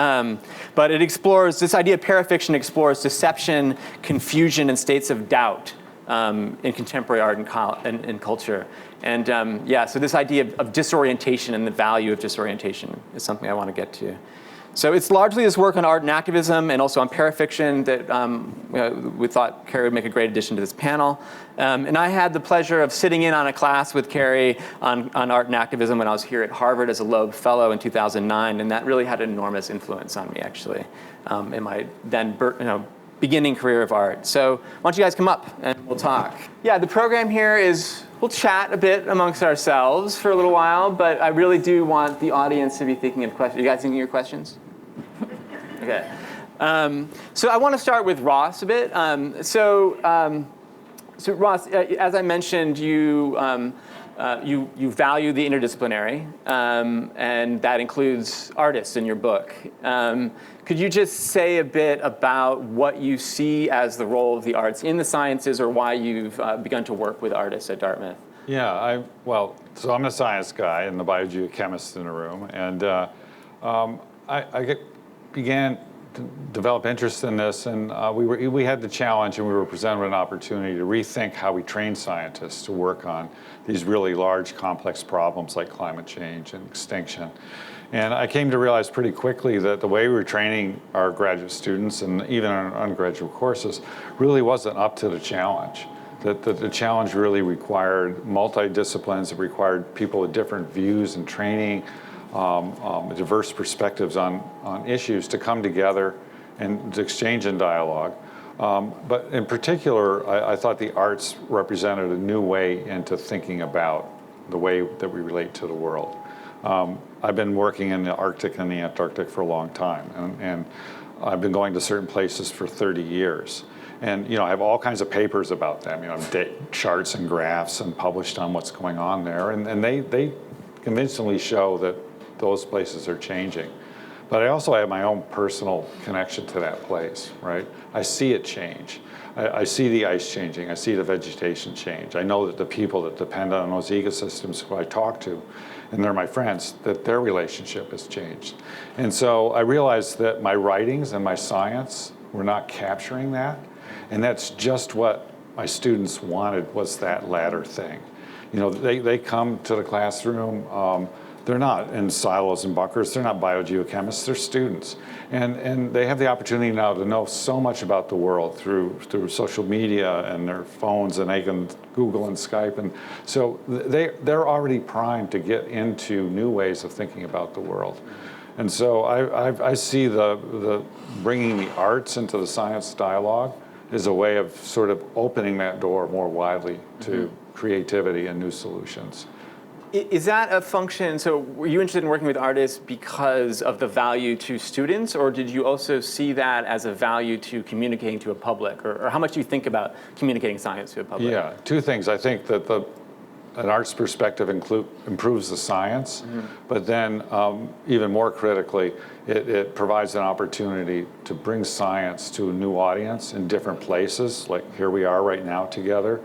But it explores, this idea of parafiction explores deception, confusion, and states of doubt in contemporary art and culture. And so this idea of disorientation and the value of disorientation is something I want to get to. So it's largely this work on art and activism and also on parafiction that we thought Carrie would make a great addition to this panel. And I had the pleasure of sitting in on a class with Carrie on art and activism when I was here at Harvard as a Loeb Fellow in 2009, and that really had an enormous influence on me, actually, in my then beginning career of art. So why don't you guys come up and we'll talk. Yeah, the program here is, we'll chat a bit amongst ourselves for a little while, but I really do want the audience to be thinking of questions. You guys thinking of your questions? Okay. So I want to start with Ross a bit. So Ross, as I mentioned, you value the interdisciplinary, and that includes artists in your book. Could you just say a bit about what you see as the role of the arts in the sciences, or why you've begun to work with artists at Dartmouth? Yeah, so I'm a science guy and the biogeochemist in the room, and I began to develop interest in this, and we had the challenge, and we were presented with an opportunity to rethink how we train scientists to work on these really large, complex problems like climate change and extinction. And I came to realize pretty quickly that the way we were training our graduate students and even our undergraduate courses really wasn't up to the challenge. That the challenge really required multi-disciplines. It required people with different views and training, diverse perspectives on issues to come together and to exchange in dialogue. But in particular, I thought the arts represented a new way into thinking about the way that we relate to the world. I've been working in the Arctic and the Antarctic for a long time, and I've been going to certain places for 30 years. And I have all kinds of papers about them, charts and graphs and published on what's going on there. And they convincingly show that those places are changing. But I also have my own personal connection to that place, right? I see it change. I see the ice changing. I see the vegetation change. I know that the people that depend on those ecosystems who I talk to, and they're my friends, that their relationship has changed. And so I realized that my writings and my science were not capturing that. And that's just what my students wanted, was that latter thing. You know, they come to the classroom, they're not in silos and bunkers, they're not biogeochemists, they're students. And they have the opportunity now to know so much about the world through social media and their phones, and they can Google and Skype. And so they're already primed to get into new ways of thinking about the world. And so I see the bringing the arts into the science dialogue is a way of sort of opening that door more widely to creativity and new solutions. Is that a function, so were you interested in working with artists because of the value to students, or did you also see that as a value to communicating to a public? Or how much do you think about communicating science to a public? Yeah, two things. I think that an arts perspective improves the science, but then even more critically, it provides an opportunity to bring science to a new audience in different places, like here we are right now together.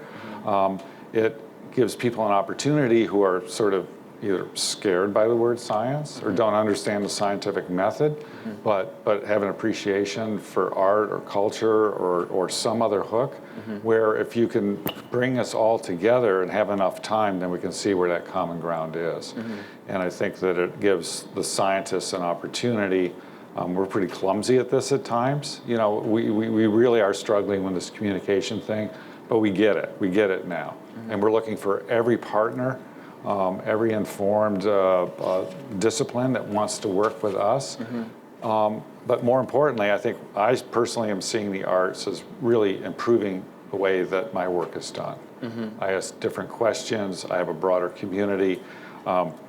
It gives people an opportunity who are sort of either scared by the word science or don't understand the scientific method, but have an appreciation for art or culture or some other hook, where if you can bring us all together and have enough time, then we can see where that common ground is. And I think that it gives the scientists an opportunity. We're pretty clumsy at this at times. You know, we really are struggling with this communication thing, but we get it. We get it now. And we're looking for every partner, every informed discipline that wants to work with us. But more importantly, I think I personally am seeing the arts as really improving the way that my work is done. I ask different questions. I have a broader community.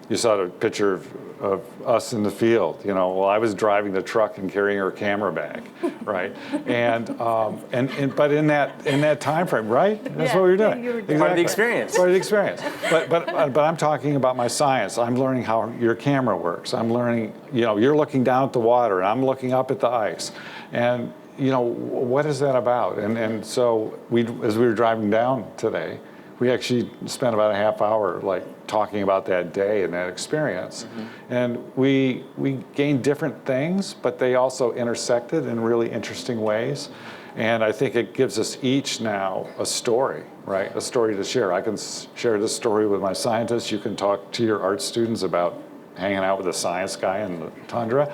You saw the picture of us in the field. You know, well, I was driving the truck and carrying her camera bag, right? But in that time frame, right? That's what we were doing. Exactly. Part of the experience. Part of the experience. But I'm talking about my science. I'm learning how your camera works. I'm learning. You know, you're looking down at the water, and I'm looking up at the ice, and you know, what is that about? And so as we were driving down today, we actually spent about a half hour like talking about that day and that experience. And we gained different things, but they also intersected in really interesting ways. And I think it gives us each now a story, right? A story to share. I can share this story with my scientists. You can talk to your art students about hanging out with a science guy in the tundra.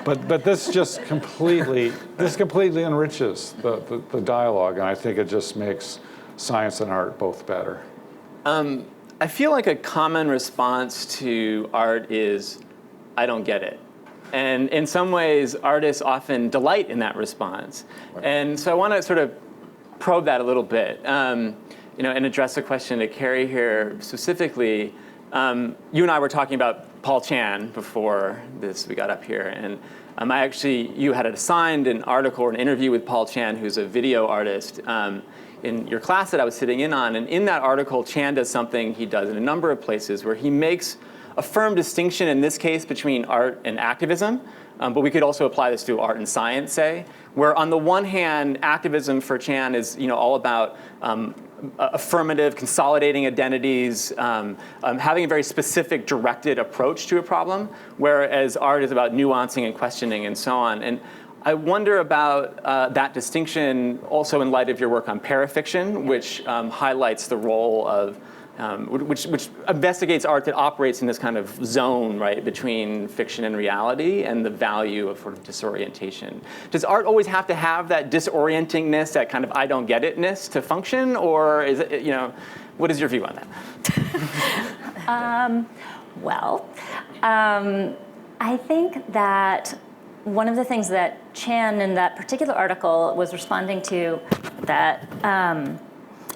But this just completely enriches the dialogue, and I think it just makes science and art both better. I feel like a common response to art is, I don't get it. And in some ways, artists often delight in that response. Right. And so I want to sort of probe that a little bit, you know, and address a question to Carrie here specifically. You and I were talking about Paul Chan before we got up here, and you had assigned an article or an interview with Paul Chan, who's a video artist, in your class that I was sitting in on. And in that article, Chan does something he does in a number of places where he makes a firm distinction, in this case, between art and activism. But we could also apply this to art and science, say, where on the one hand, activism for Chan is, you know, all about affirmative, consolidating identities, having a very specific, directed approach to a problem, whereas art is about nuancing and questioning and so on. And I wonder about that distinction also in light of your work on parafiction, which highlights the role of, which investigates art that operates in this kind of zone, right, between fiction and reality, and the value of sort of disorientation. Does art always have to have that disorientingness, that kind of I don't get it-ness to function, or is it, you know, what is your view on that? I think that one of the things that Chan in that particular article was responding to that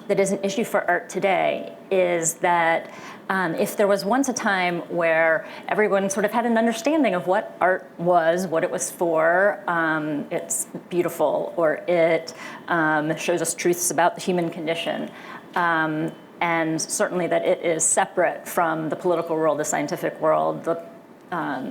is an issue for art today is that if there was once a time where everyone sort of had an understanding of what art was, what it was for, it's beautiful, or it shows us truths about the human condition, and certainly that it is separate from the political world, the scientific world, the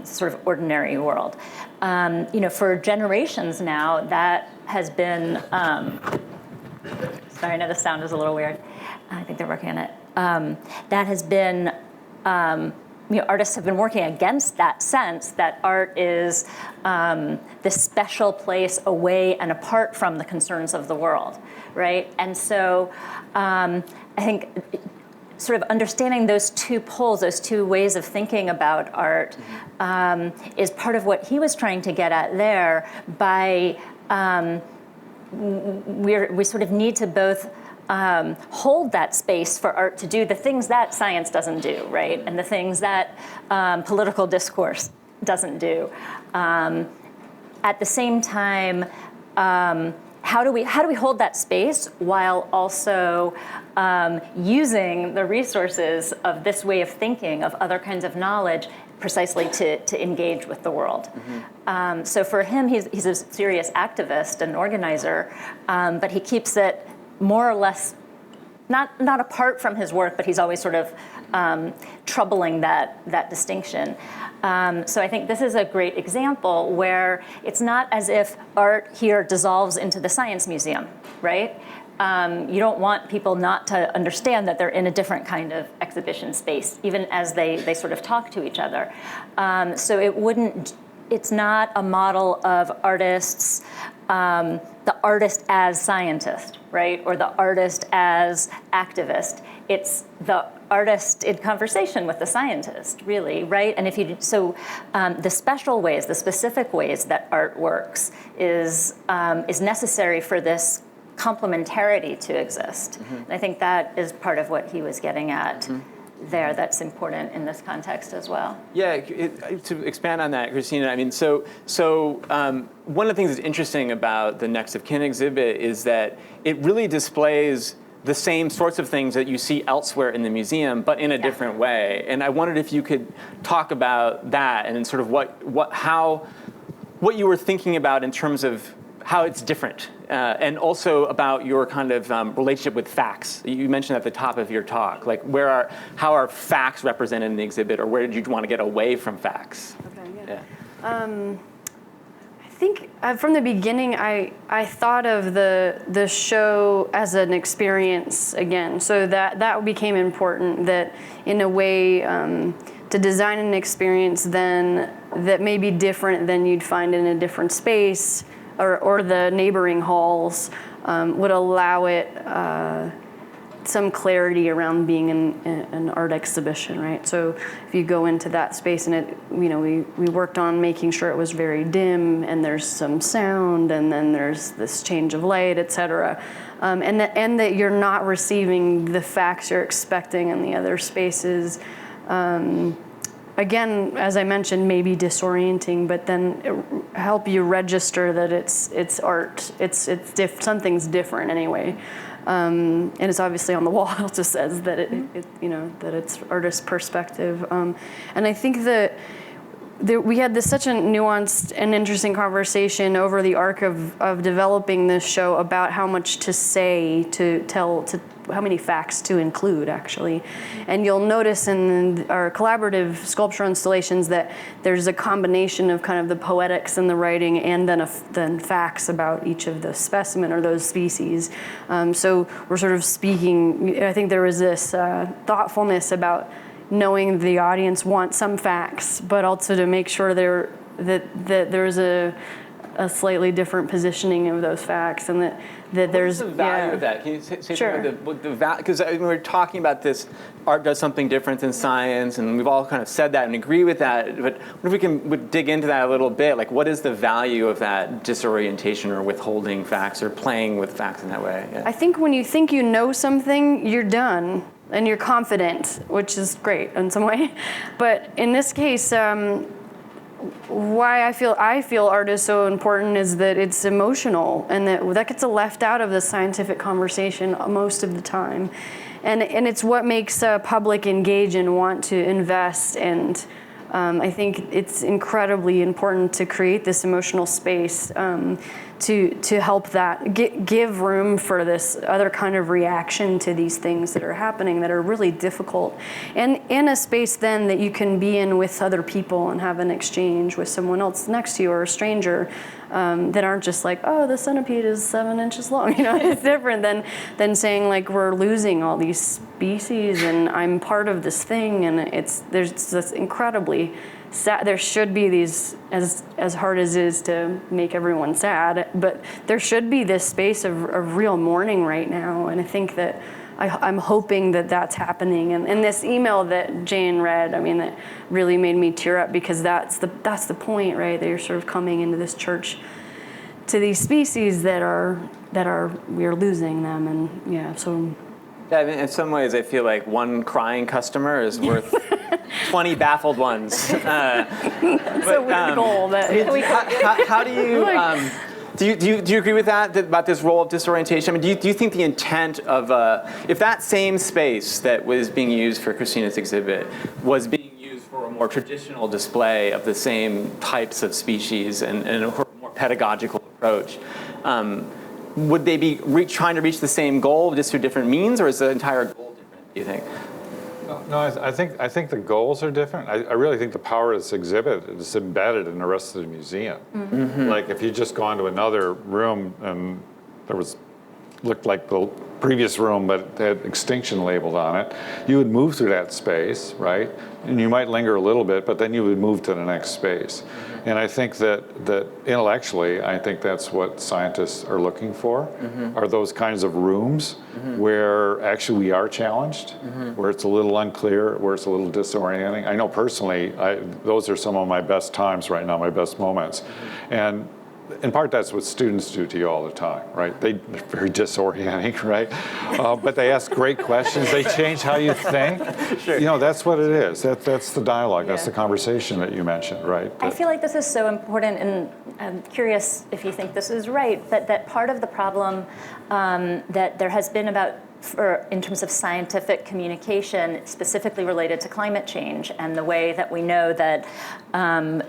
sort of ordinary world. For generations now, that has been, sorry, I know the sound is a little weird. I think they're working on it. That has been, artists have been working against that sense that art is this special place away and apart from the concerns of the world, right? And so I think sort of understanding those two poles, those two ways of thinking about art is part of what he was trying to get at there by we sort of need to both hold that space for art to do the things that science doesn't do, right? And the things that political discourse doesn't do. At the same time, how do we hold that space while also using the resources of this way of thinking, of other kinds of knowledge, precisely to engage with the world. So for him, he's a serious activist and organizer, but he keeps it more or less not apart from his work, but he's always sort of troubling that distinction. So I think this is a great example where it's not as if art here dissolves into the science museum, right? You don't want people not to understand that they're in a different kind of exhibition space, even as they sort of talk to each other. So it's not a model of artists, the artist as scientist, right? Or the artist as activist. It's the artist in conversation with the scientist, really, right? And the special ways, the specific ways that art works is necessary for this complementarity to exist. And I think that is part of what he was getting at there that's important in this context as well. Yeah, to expand on that, Christina, I mean, so one of the things that's interesting about the Next of Kin exhibit is that it really displays the same sorts of things that you see elsewhere in the museum, but in a different way. And I wondered if you could talk about that and sort of what you were thinking about in terms of how it's different, and also about your kind of relationship with facts. You mentioned at the top of your talk, like how are facts represented in the exhibit, or where did you want to get away from facts? Okay, yeah. I think from the beginning, I thought of the show as an experience again. So that became important, that in a way to design an experience then that may be different than you'd find in a different space, or the neighboring halls would allow it some clarity around being an art exhibition, right? So if you go into that space and we worked on making sure it was very dim and there's some sound and then there's this change of light, et cetera. And that you're not receiving the facts you're expecting in the other spaces. Again, as I mentioned, maybe disorienting, but then help you register that it's art. Something's different anyway, and it's obviously on the wall. It also says that that it's artist perspective, and I think that we had such a nuanced and interesting conversation over the arc of developing this show about how much to say, to tell, how many facts to include, actually. And you'll notice in our collaborative sculpture installations that there's a combination of kind of the poetics in the writing and then facts about each of the specimen or those species. So we're sort of speaking, I think there was this thoughtfulness about knowing the audience wants some facts, but also to make sure that there's a slightly different positioning of those facts, and that there's the value of that. Can you say sure. something about the value? Because we're talking about this, art does something different than science, and we've all kind of said that and agree with that. But what if we would dig into that a little bit? Like, what is the value of that disorientation or withholding facts or playing with facts in that way? Yeah. I think when you think you know something, you're done. And you're confident, which is great in some way. But in this case, why I feel art is so important is that it's emotional, and that gets left out of the scientific conversation most of the time. And it's what makes a public engage and want to invest. And I think it's incredibly important to create this emotional space to help that give room for this other kind of reaction to these things that are happening that are really difficult, and in a space then that you can be in with other people and have an exchange with someone else next to you or a stranger, that aren't just like, oh, the centipede is 7 inches long. It's different than saying like we're losing all these species and I'm part of this thing, and there's this incredibly sad. There should be these, as hard as it is to make everyone sad, but there should be this space of real mourning right now, and I think that I'm hoping that that's happening. And this email that Jane read, I mean, that really made me tear up, because that's the point, right? That you're sort of coming into this church to these species we're losing them, and yeah, so. Yeah, I mean, in some ways, I feel like one crying customer is worth 20 baffled ones. It's a weird goal. How do you? Do you agree with that about this role of disorientation? I mean, do you think the intent of if that same space that was being used for Christina's exhibit was being used for a more traditional display of the same types of species and a more pedagogical approach, would they be trying to reach the same goal just through different means, or is the entire goal different, do you think? No, I think the goals are different. I really think the power of this exhibit is embedded in the rest of the museum. Mm-hmm. Like if you just gone to another room and looked like the previous room but had Extinction labeled on it, you would move through that space, right? And you might linger a little bit, but then you would move to the next space. Mm-hmm. And I think that intellectually, I think that's what scientists are looking for, are those kinds of rooms where actually we are challenged, where it's a little unclear, where it's a little disorienting. I know personally, those are some of my best times right now, my best moments. And in part, that's what students do to you all the time, right? They're very disorienting, right? But they ask great questions. They change how you think. Sure. That's what it is. That's the dialogue. Yeah. That's the conversation that you mentioned, right? I feel like this is so important, and I'm curious if you think this is right, but that part of the problem that there has been in terms of scientific communication, specifically related to climate change, and the way that we know that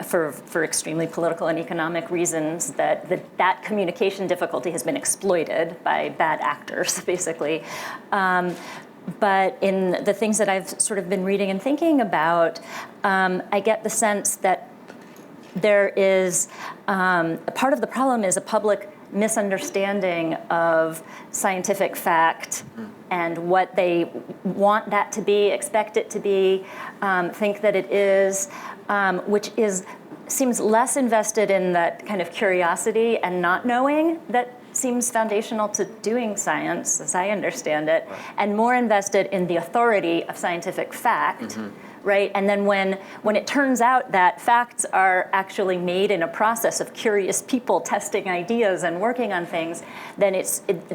for extremely political and economic reasons, that communication difficulty has been exploited by bad actors, basically. But in the things that I've sort of been reading and thinking about, I get the sense that there is a part of the problem is a public misunderstanding of scientific fact and what they want that to be, expect it to be, think that it is, which seems less invested in that kind of curiosity and not knowing that seems foundational to doing science, as I understand it, and more invested in the authority of scientific fact. Right? And then when it turns out that facts are actually made in a process of curious people testing ideas and working on things, then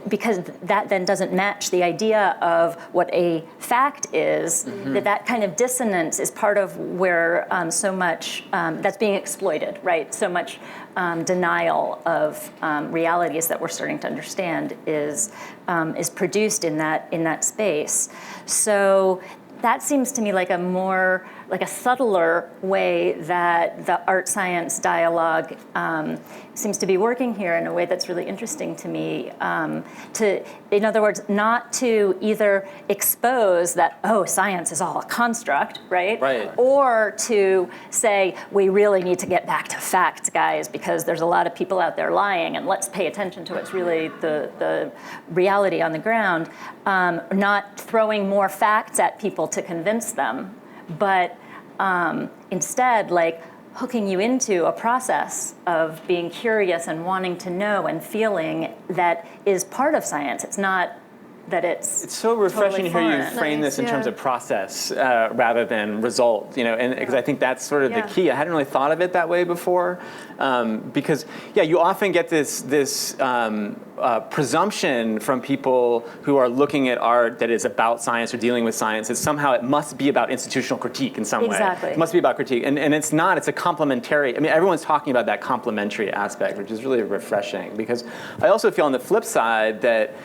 because that then doesn't match the idea of what a fact is, that kind of dissonance is part of where so much that's being exploited, right? So much denial of realities that we're starting to understand is produced in that space. So that seems to me like a subtler way that the art-science dialogue seems to be working here in a way that's really interesting to me. In other words, not to either expose that, science is all a construct, right? Right. Or to say, we really need to get back to facts, guys, because there's a lot of people out there lying, and let's pay attention to what's really the reality on the ground. Not throwing more facts at people to convince them, but instead, hooking you into a process of being curious and wanting to know and feeling that is part of science. It's not that it's so refreshing totally to hear you frame this in terms of process rather than result, and because I think that's sort of the key. I hadn't really thought of it that way before, because you often get this presumption from people who are looking at art that is about science or dealing with science that somehow it must be about institutional critique in some way. Exactly. It must be about critique, and it's not. It's a complementary. I mean, everyone's talking about that complementary aspect, which is really refreshing, because I also feel on the flip side that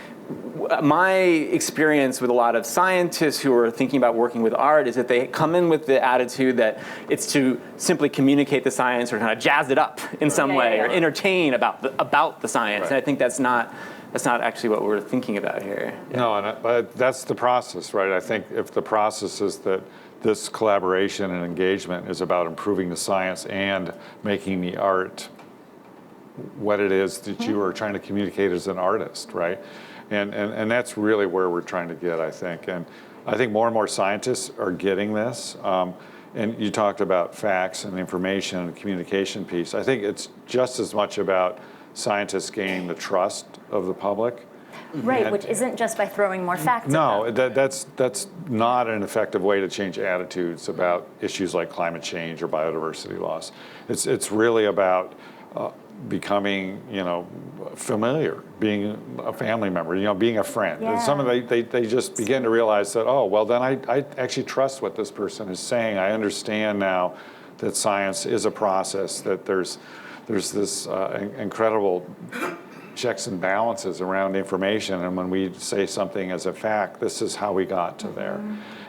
my experience with a lot of scientists who are thinking about working with art is that they come in with the attitude that it's to simply communicate the science or kind of jazz it up in some way or entertain about the science. Right. And I think that's not actually what we're thinking about here. No, but that's the process, right? I think if the process is that this collaboration and engagement is about improving the science and making the art what it is that you are trying to communicate as an artist, right? And that's really where we're trying to get, I think. And I think more and more scientists are getting this. And you talked about facts and information and the communication piece. I think it's just as much about scientists gaining the trust of the public. Right, And- which isn't just by throwing more facts at No, them. that's not an effective way to change attitudes about issues like climate change or biodiversity loss. It's really about becoming, familiar, being a family member, being a friend. And some of they just begin to realize that, oh, well, then I actually trust what this person is saying. I understand now that science is a process, that there's this incredible checks and balances around information, and when we say something as a fact, this is how we got to there.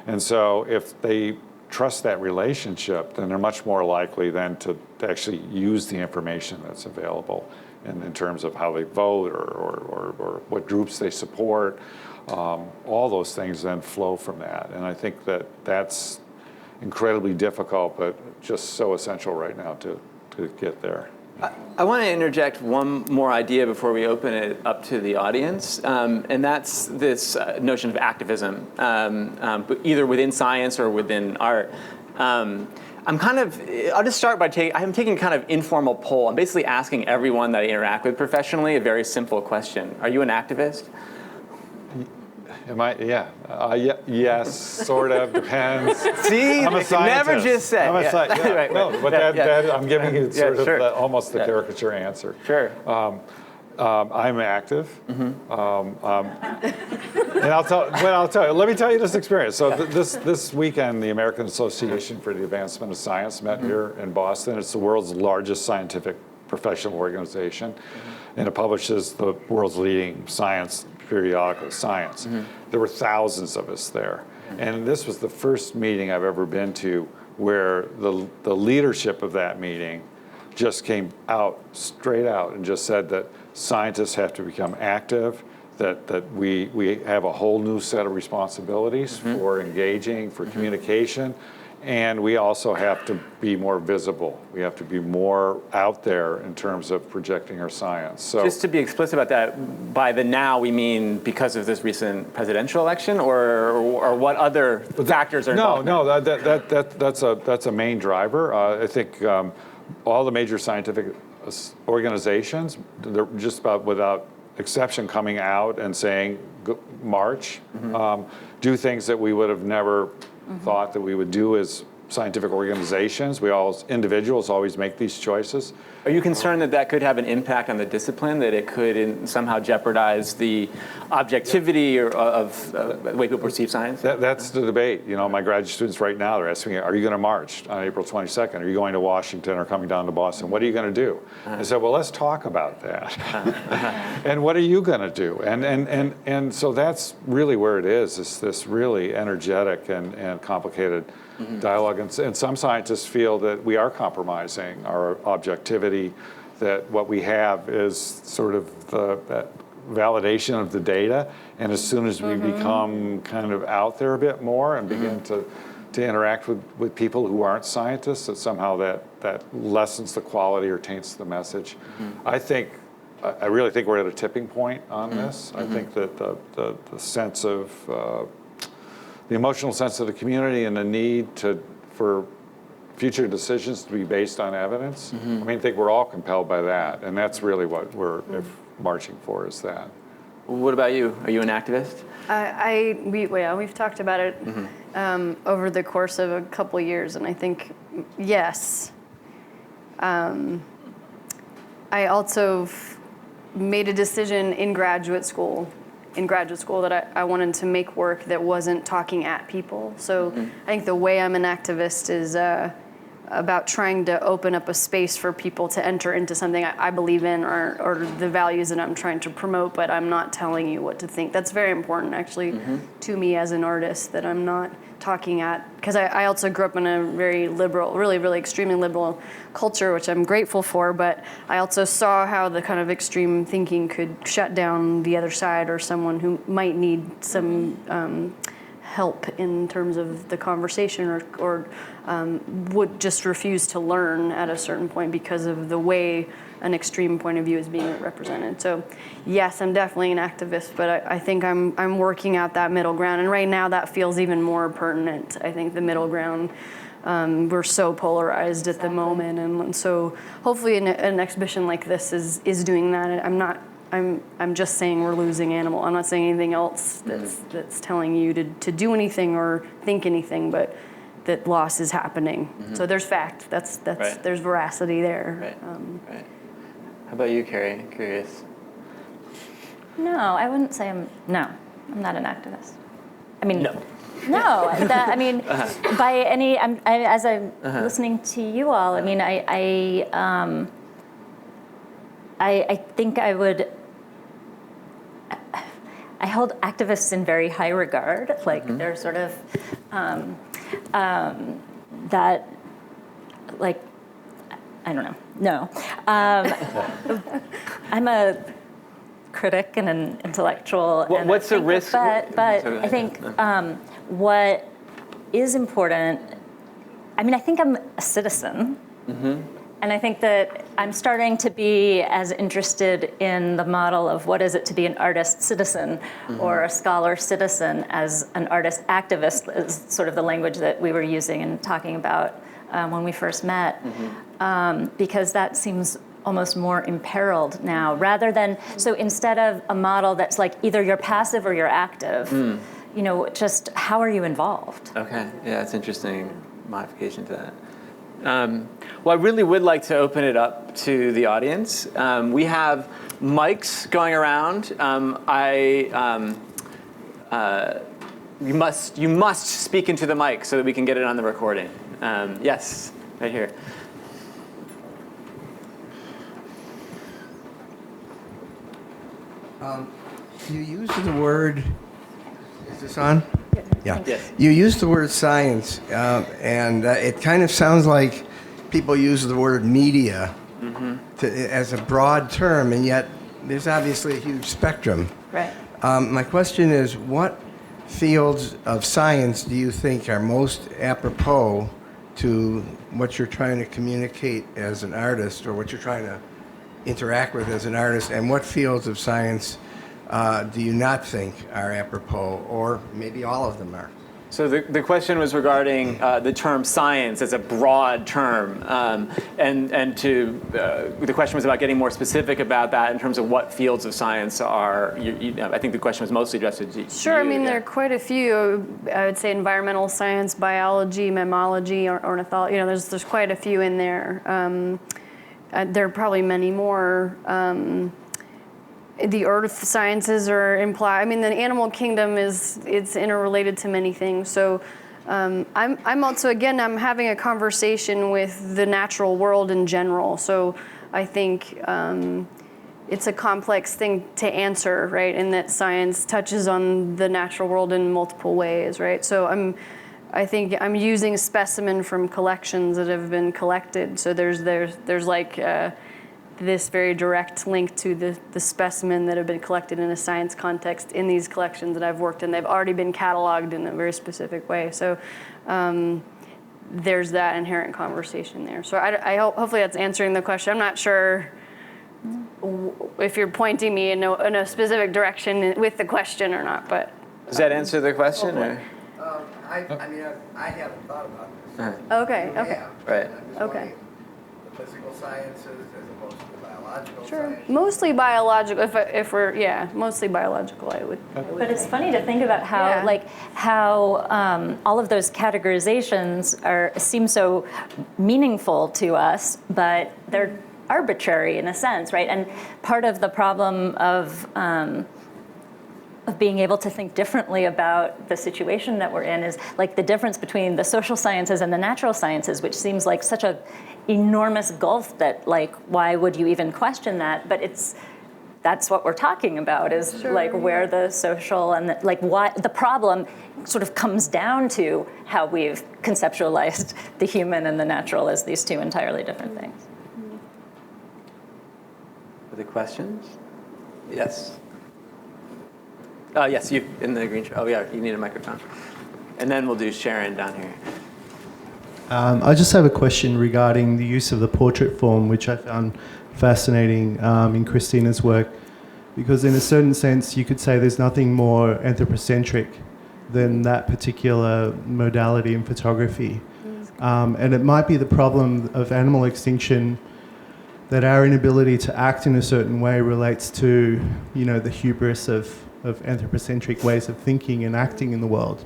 And so if they trust that relationship, then they're much more likely then to actually use the information that's available in terms of how they vote or what groups they support. All those things then flow from that. And I think that that's incredibly difficult, but just so essential right now to get there. I want to interject one more idea before we open it up to the audience, and that's this notion of activism, either within science or within art. I'll just start by I'm taking kind of informal poll. I'm basically asking everyone that I interact with professionally a very simple question. Are you an activist? Am I? Yeah. Yes, sort of, depends. See, I'm a scientist. never just say. I'm a scientist. Yeah, Right, no, right. but I'm giving you sort of almost the caricature answer. Sure. I'm active. And I'll tell you. Let me tell you this experience. So this weekend, the American Association for the Advancement of Science met here in Boston. It's the world's largest scientific professional organization, and it publishes the world's leading science periodical, Science. There were thousands of us there. And this was the first meeting I've ever been to where the leadership of that meeting just came out, straight out, and just said that scientists have to become active, that we have a whole new set of responsibilities for engaging, for communication, and we also have to be more visible. We have to be more out there in terms of projecting our science. So, just to be explicit about that, by the now we mean because of this recent presidential election, or what other factors are involved? No, that's a main driver. I think all the major scientific organizations, they're just about without exception coming out and saying, march, do things that we would have never thought that we would do as scientific organizations. We all, as individuals, always make these choices. Are you concerned that could have an impact on the discipline, that it could somehow jeopardize the objectivity of the way people perceive science? That's the debate. My graduate students right now, they're asking me, are you going to march on April 22nd? Are you going to Washington or coming down to Boston? What are you going to do? I said, well, let's talk about that. And what are you going to do? And so that's really where it is this really energetic and complicated dialogue. And some scientists feel that we are compromising our objectivity, that what we have is sort of that validation of the data. And as soon as we become kind of out there a bit more and begin to interact with people who aren't scientists, that somehow that lessens the quality or taints the message. I really think we're at a tipping point on this. I think that the sense of the emotional sense of the community and the need for future decisions to be based on evidence. I think we're all compelled by that, and that's really what we're marching for, is that. What about you? Are you an activist? We've talked about it over the course of a couple of years, and I think yes. I also made a decision in graduate school that I wanted to make work that wasn't talking at people. So I think the way I'm an activist is about trying to open up a space for people to enter into something I believe in or the values that I'm trying to promote, but I'm not telling you what to think. That's very important, actually, to me as an artist, that I'm not talking at, because I also grew up in a very liberal, really, really extremely liberal culture, which I'm grateful for, but I also saw how the kind of extreme thinking could shut down the other side or someone who might need some help in terms of the conversation or would just refuse to learn at a certain point because of the way an extreme point of view is being represented. So yes, I'm definitely an activist, but I think I'm working out that middle ground. And right now that feels even more pertinent. I think the middle ground, we're so polarized at the moment. And so hopefully an exhibition like this is doing that. I'm just saying we're losing animal. I'm not saying anything else that's telling you to do anything or think anything, but that loss is happening. So there's fact. That's Right. There's veracity there. Right. Right. How about you, Carrie? Curious. No, I wouldn't say I'm not an activist. I mean, No. No, I mean, by any, as I'm listening to you all, I mean, I think I hold activists in very high regard. Like they're sort of that, like, I don't know. No, I'm a critic and an intellectual. And What's the risk? But I think what is important. I mean, I think I'm a citizen. And I think that I'm starting to be as interested in the model of what is it to be an artist citizen or a scholar citizen as an artist activist is sort of the language that we were using and talking about when we first met, because that seems almost more imperiled now, rather than, so instead of a model that's like either you're passive or you're active, you know, just how are you involved? Okay, yeah, that's interesting modification to that. Well, I really would like to open it up to the audience. We have mics going around. You must speak into the mic so that we can get it on the recording. Yes, right here. You used the word, is this on? Yeah. Yes. You used the word science, and it kind of sounds like people use the word media as a broad term, and yet there's obviously a huge spectrum. Right. My question is, what fields of science do you think are most apropos to what you're trying to communicate as an artist, or what you're trying to interact with as an artist, and what fields of science do you not think are apropos, or maybe all of them are? So the question was regarding the term science as a broad term, and the question was about getting more specific about that in terms of what fields of science are. I think the question was mostly addressed to you. Sure, I mean, there are quite a few. I would say environmental science, biology, mammalogy, ornithology. You know, there's quite a few in there. There are probably many more. The earth sciences are implied. I mean, the animal kingdom it's interrelated to many things. So I'm also, again, I'm having a conversation with the natural world in general. So I think it's a complex thing to answer, right? In that science touches on the natural world in multiple ways, right? So I think I'm using specimen from collections that have been collected. So there's like this very direct link to the specimen that have been collected in a science context in these collections that I've worked in. They've already been cataloged in a very specific way. So there's that inherent conversation there. So I hope, hopefully that's answering the question. I'm not sure if you're pointing me in a specific direction with the question or not, but. Does that answer the question? I mean, I haven't thought about this. Okay, You okay. have. Right. And I'm just Okay. wondering, the physical sciences as opposed to the biological Sure. sciences. Mostly biological, if we're, mostly biological, I would. But it's funny to think about how, Yeah. how all of those categorizations seem so meaningful to us, but they're arbitrary in a sense, right? And part of the problem of of being able to think differently about the situation that we're in is like the difference between the social sciences and the natural sciences, which seems like such a enormous gulf that like, why would you even question that? But that's what we're talking about is like where the social and why the problem sort of comes down to how we've conceptualized the human and the natural as these two entirely different things. Other questions? Yes. Yes, you in the green shirt. Oh yeah, you need a microphone. And then we'll do Sharon down here. I just have a question regarding the use of the portrait form, which I found fascinating in Christina's work, because in a certain sense you could say there's nothing more anthropocentric than that particular modality in photography. And it might be the problem of animal extinction that our inability to act in a certain way relates to, the hubris of anthropocentric ways of thinking and acting in the world.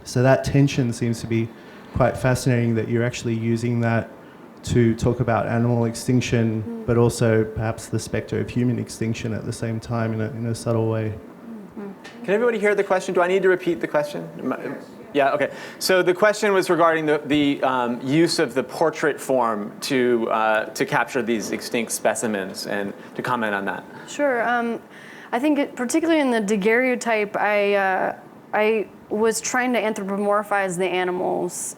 So that tension seems to be quite fascinating, that you're actually using that to talk about animal extinction, but also perhaps the specter of human extinction at the same time in a subtle way. Can everybody hear the question? Do I need to repeat the question? Yeah, okay. So the question was regarding the use of the portrait form to capture these extinct specimens, and to comment on that. Sure. I think particularly in the daguerreotype, I was trying to anthropomorphize the animals.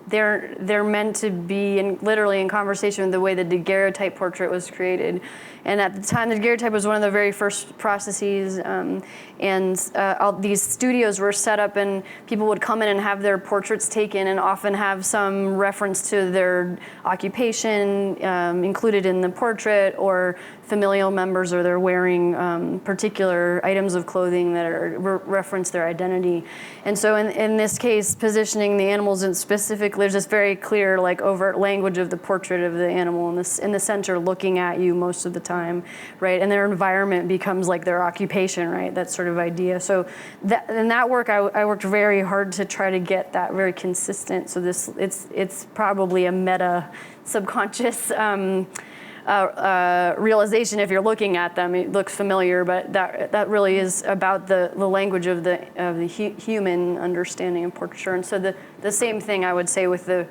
They're meant to be literally in conversation with the way the daguerreotype portrait was created. And at the time, the daguerreotype was one of the very first processes. All these studios were set up, and people would come in and have their portraits taken, and often have some reference to their occupation included in the portrait, or familial members, or they're wearing particular items of clothing that reference their identity. And so in this case, positioning the animals in specific, there's this very clear, like, overt language of the portrait of the animal in the center, looking at you most of the time, right? And their environment becomes like their occupation, right? That sort of idea. So in that work, I worked very hard to try to get that very consistent. So it's probably a meta subconscious realization. If you're looking at them, it looks familiar, but that really is about the language of the human understanding of portraiture. And so the same thing I would say with the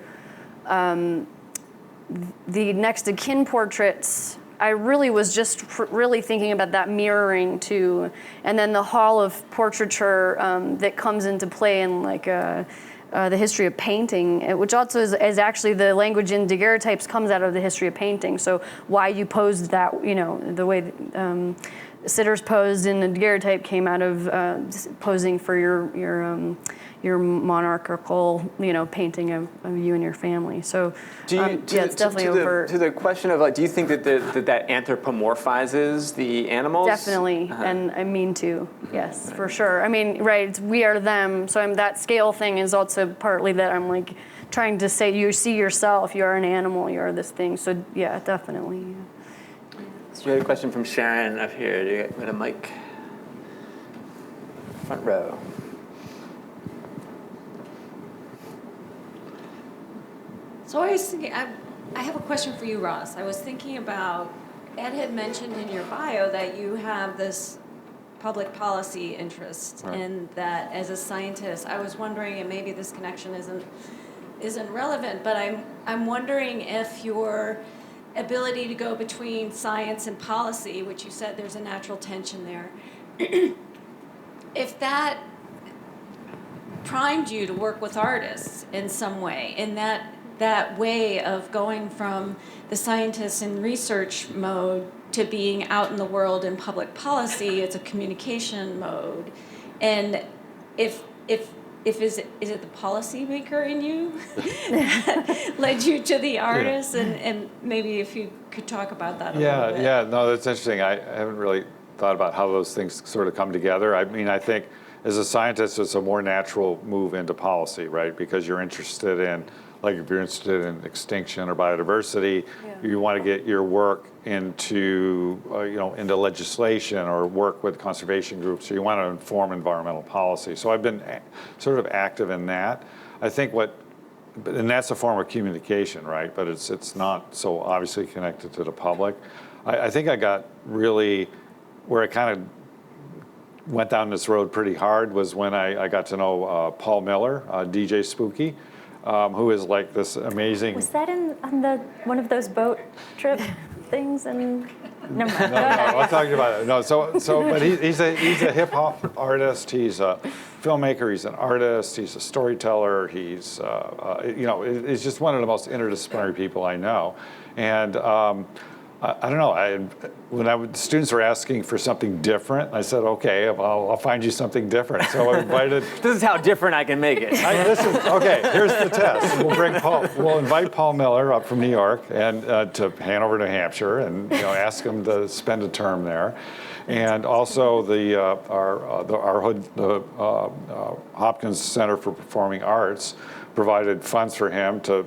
next of kin portraits. I really was just really thinking about that mirroring too, and then the hall of portraiture that comes into play in like the history of painting, which also is actually the language in daguerreotypes comes out of the history of painting. So why you posed that, the way sitters posed in the daguerreotype came out of posing for your monarchical, painting of you and your family. So it's definitely overt. To the question of, like, do you think that that anthropomorphizes the animals? Definitely, and I mean to, yes, for sure. I mean, right, it's we are them, so that scale thing is also partly that I'm like trying to say you see yourself, you are an animal, you are this thing. So yeah, definitely. Yeah. So we had a question from Sharon up here. Do you get a mic? Front row. So I was thinking, I have a question for you, Ross. I was thinking about, Ed had mentioned in your bio that you have this public policy interest, right, and that as a scientist, I was wondering, and maybe this connection isn't relevant, but I'm wondering if your ability to go between science and policy, which you said there's a natural tension there, if that primed you to work with artists in some way, in that way of going from the scientist in research mode to being out in the world in public policy. It's a communication mode. And if is it the policymaker in you that led you to the artist? Yeah. And maybe if you could talk about that a little bit. Yeah, no, that's interesting. I haven't really thought about how those things sort of come together. I mean, I think as a scientist, it's a more natural move into policy, right? Because you're interested in, like if you're interested in extinction or biodiversity, yeah, you want to get your work into, into legislation or work with conservation groups. So you want to inform environmental policy. So I've been sort of active in that. I think and that's a form of communication, right? But it's not so obviously connected to the public. I think I got really, where it kind of went down this road pretty hard was when I got to know Paul Miller, DJ Spooky, who is like this amazing. Was that on one of those boat trip things? And never mind. No, I'm talking about it. No, but he's a hip hop artist. He's a filmmaker. He's an artist. He's a storyteller. He's he's just one of the most interdisciplinary people I know. And I don't know. When students were asking for something different, I said, okay, I'll find you something different. So I invited. This is how different I can make it. Okay, here's the test. We'll invite Paul Miller up from New York and to Hanover, New Hampshire, and ask him to spend a term there. And also the Hopkins Center for Performing Arts provided funds for him to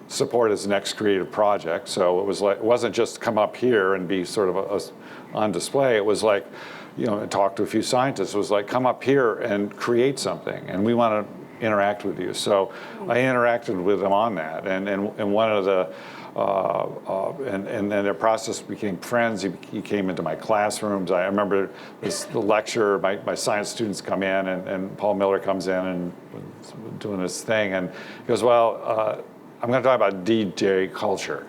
support his next creative project. So it wasn't just come up here and be sort of on display. It was like, talk to a few scientists. It was like, come up here and create something, and we want to interact with you. So I interacted with them on that, and one of the and then their process became friends. He came into my classrooms. I remember the lecture, my science students come in, and Paul Miller comes in and doing this thing, and he goes, well, I'm going to talk about DJ culture.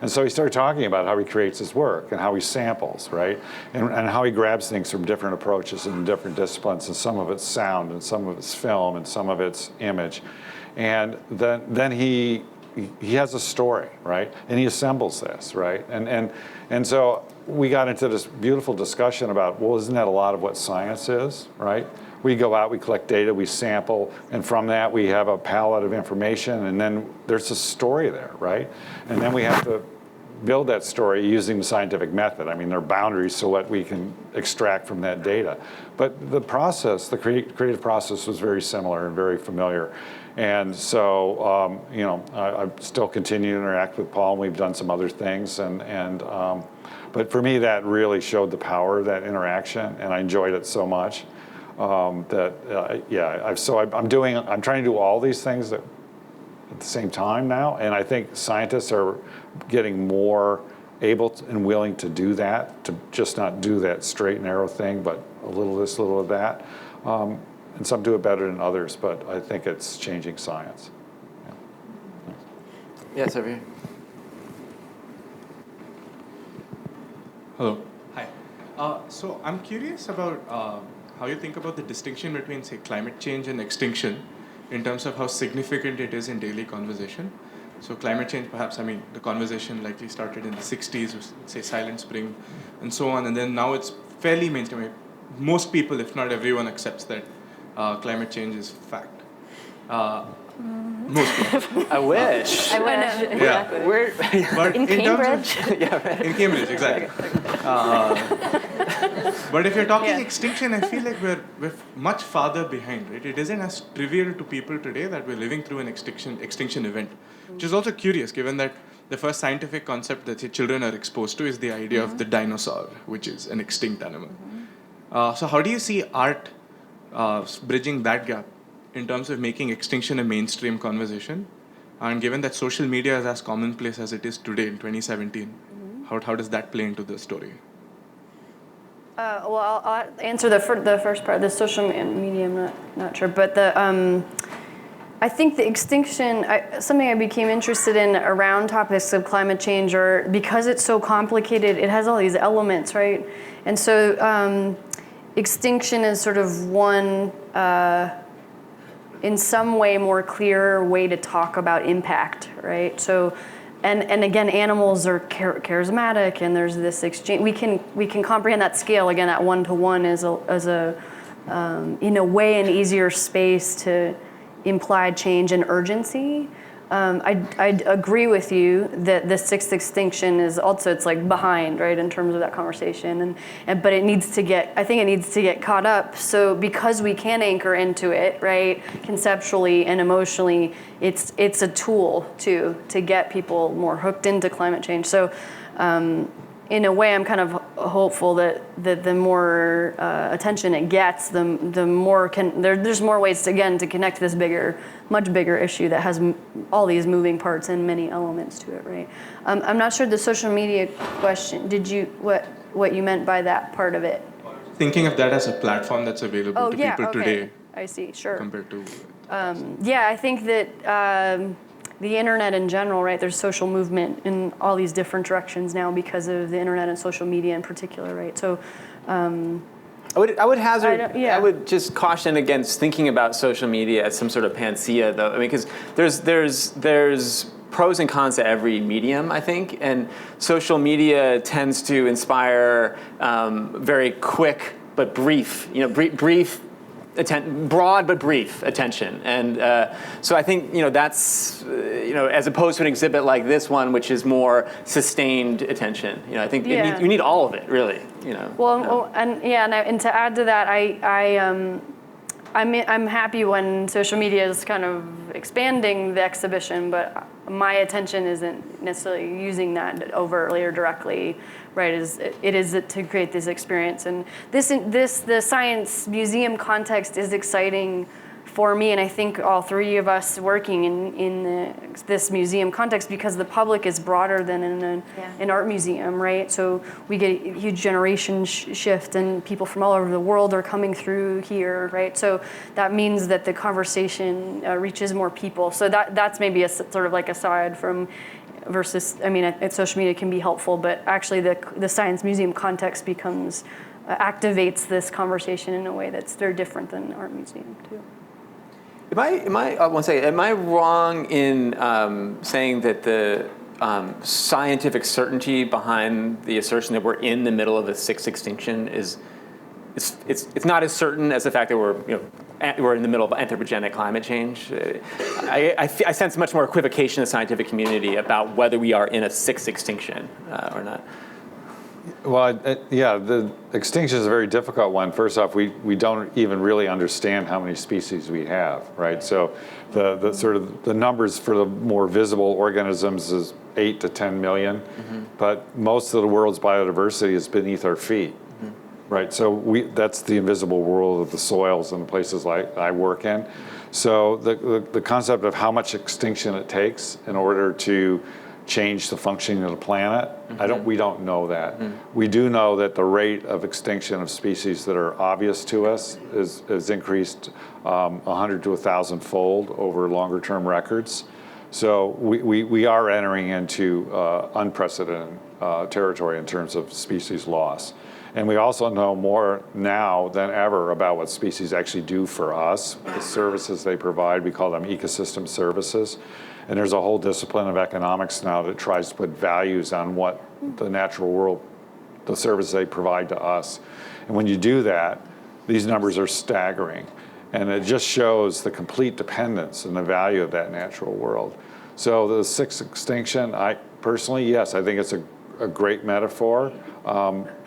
And so he started talking about how he creates his work and how he samples, right? And how he grabs things from different approaches and different disciplines, and some of it's sound, and some of it's film, and some of it's image. And then he has a story, right? And he assembles this, right? And so we got into this beautiful discussion about, well, isn't that a lot of what science is, right? We go out, we collect data, we sample, and from that we have a palette of information, and then there's a story there, right? And then we have to build that story using the scientific method. I mean, there are boundaries to what we can extract from that data. But the process, the creative process, was very similar and very familiar. And so, I still continue to interact with Paul, and we've done some other things. But for me, that really showed the power of that interaction, and I enjoyed it so much. I'm trying to do all these things at the same time now, and I think scientists are getting more able and willing to do that, to just not do that straight and narrow thing, but a little this, a little of that. And some do it better than others, but I think it's changing science. Yeah. Yes, over here. Hello. Hi. So I'm curious about how you think about the distinction between, say, climate change and extinction in terms of how significant it is in daily conversation. So climate change, perhaps, the conversation likely started in the 60s, with, say, Silent Spring, and so on, and then now it's fairly mainstream. Most people, if not everyone, accepts that climate change is fact. Most people. I wish. Exactly. But in Cambridge. In Cambridge, exactly. But if you're talking extinction, I feel like we're much farther behind, right? It isn't as trivial to people today that we're living through an extinction event, which is also curious, given that the first scientific concept that children are exposed to is the idea of the dinosaur, which is an extinct animal. So how do you see art bridging that gap in terms of making extinction a mainstream conversation? And given that social media is as commonplace as it is today in 2017, how does that play into the story? Well, I'll answer the first part. The social media, I'm not sure, but I think the extinction, something I became interested in around topics of climate change, or because it's so complicated, it has all these elements, right? And so extinction is sort of one, in some way, more clear way to talk about impact, right? So. And again, animals are charismatic, and there's this exchange. We can comprehend that scale again. That 1-to-1 as a in a way an easier space to imply change and urgency. I agree with you that the sixth extinction is also, it's like behind, right, in terms of that conversation, but it needs to get, I think it needs to get caught up. So because we can anchor into it, right, conceptually and emotionally, it's a tool to get people more hooked into climate change. So in a way, I'm kind of hopeful that the more attention it gets, the more there's more ways to connect this much bigger issue that has all these moving parts and many elements to it, right? I'm not sure the social media question. Did you what you meant by that part of it? thinking of that as a platform that's available to people today I see, sure. compared to. Yeah, I think that the internet in general, right? There's social movement in all these different directions now because of the internet and social media in particular, right? So. I would hazard. yeah. I would just caution against thinking about social media as some sort of panacea, though. I mean, because there's pros and cons to every medium, I think, and social media tends to inspire very quick but brief, broad but brief attention, and so I think that's as opposed to an exhibit like this one, which is more sustained attention. I think you need all of it, really. Well, and to add to that, I'm happy when social media is kind of expanding the exhibition, but my attention isn't necessarily using that overtly or directly, right? It is to create this experience, and the science museum context is exciting for me, and I think all three of us working in this museum context, because the public is broader than in an art museum, right? So we get a huge generation shift, and people from all over the world are coming through here, right? So that means that the conversation reaches more people. So that's maybe a sort of like aside from versus, social media can be helpful, but actually the science museum context activates this conversation in a way that's very different than art museum too. Am I wrong in saying that the scientific certainty behind the assertion that we're in the middle of a sixth extinction it's not as certain as the fact that we're in the middle of anthropogenic climate change? I sense much more equivocation in the scientific community about whether we are in a sixth extinction or not. Well, the extinction is a very difficult one. First off, we don't even really understand how many species we have, right? So the sort of the numbers for the more visible organisms is 8 to 10 million, but most of the world's biodiversity is beneath our feet, right? So that's the invisible world of the soils and the places like I work in. So the concept of how much extinction it takes in order to change the functioning of the planet, we don't know that. We do know that the rate of extinction of species that are obvious to us is increased 100 to 1,000 fold over longer term records. So we are entering into unprecedented territory in terms of species loss. And we also know more now than ever about what species actually do for us, the services they provide. We call them ecosystem services. And there's a whole discipline of economics now that tries to put values on what the natural world, the service they provide to us. And when you do that, these numbers are staggering. And it just shows the complete dependence and the value of that natural world. So the sixth extinction, personally, yes, I think it's a great metaphor.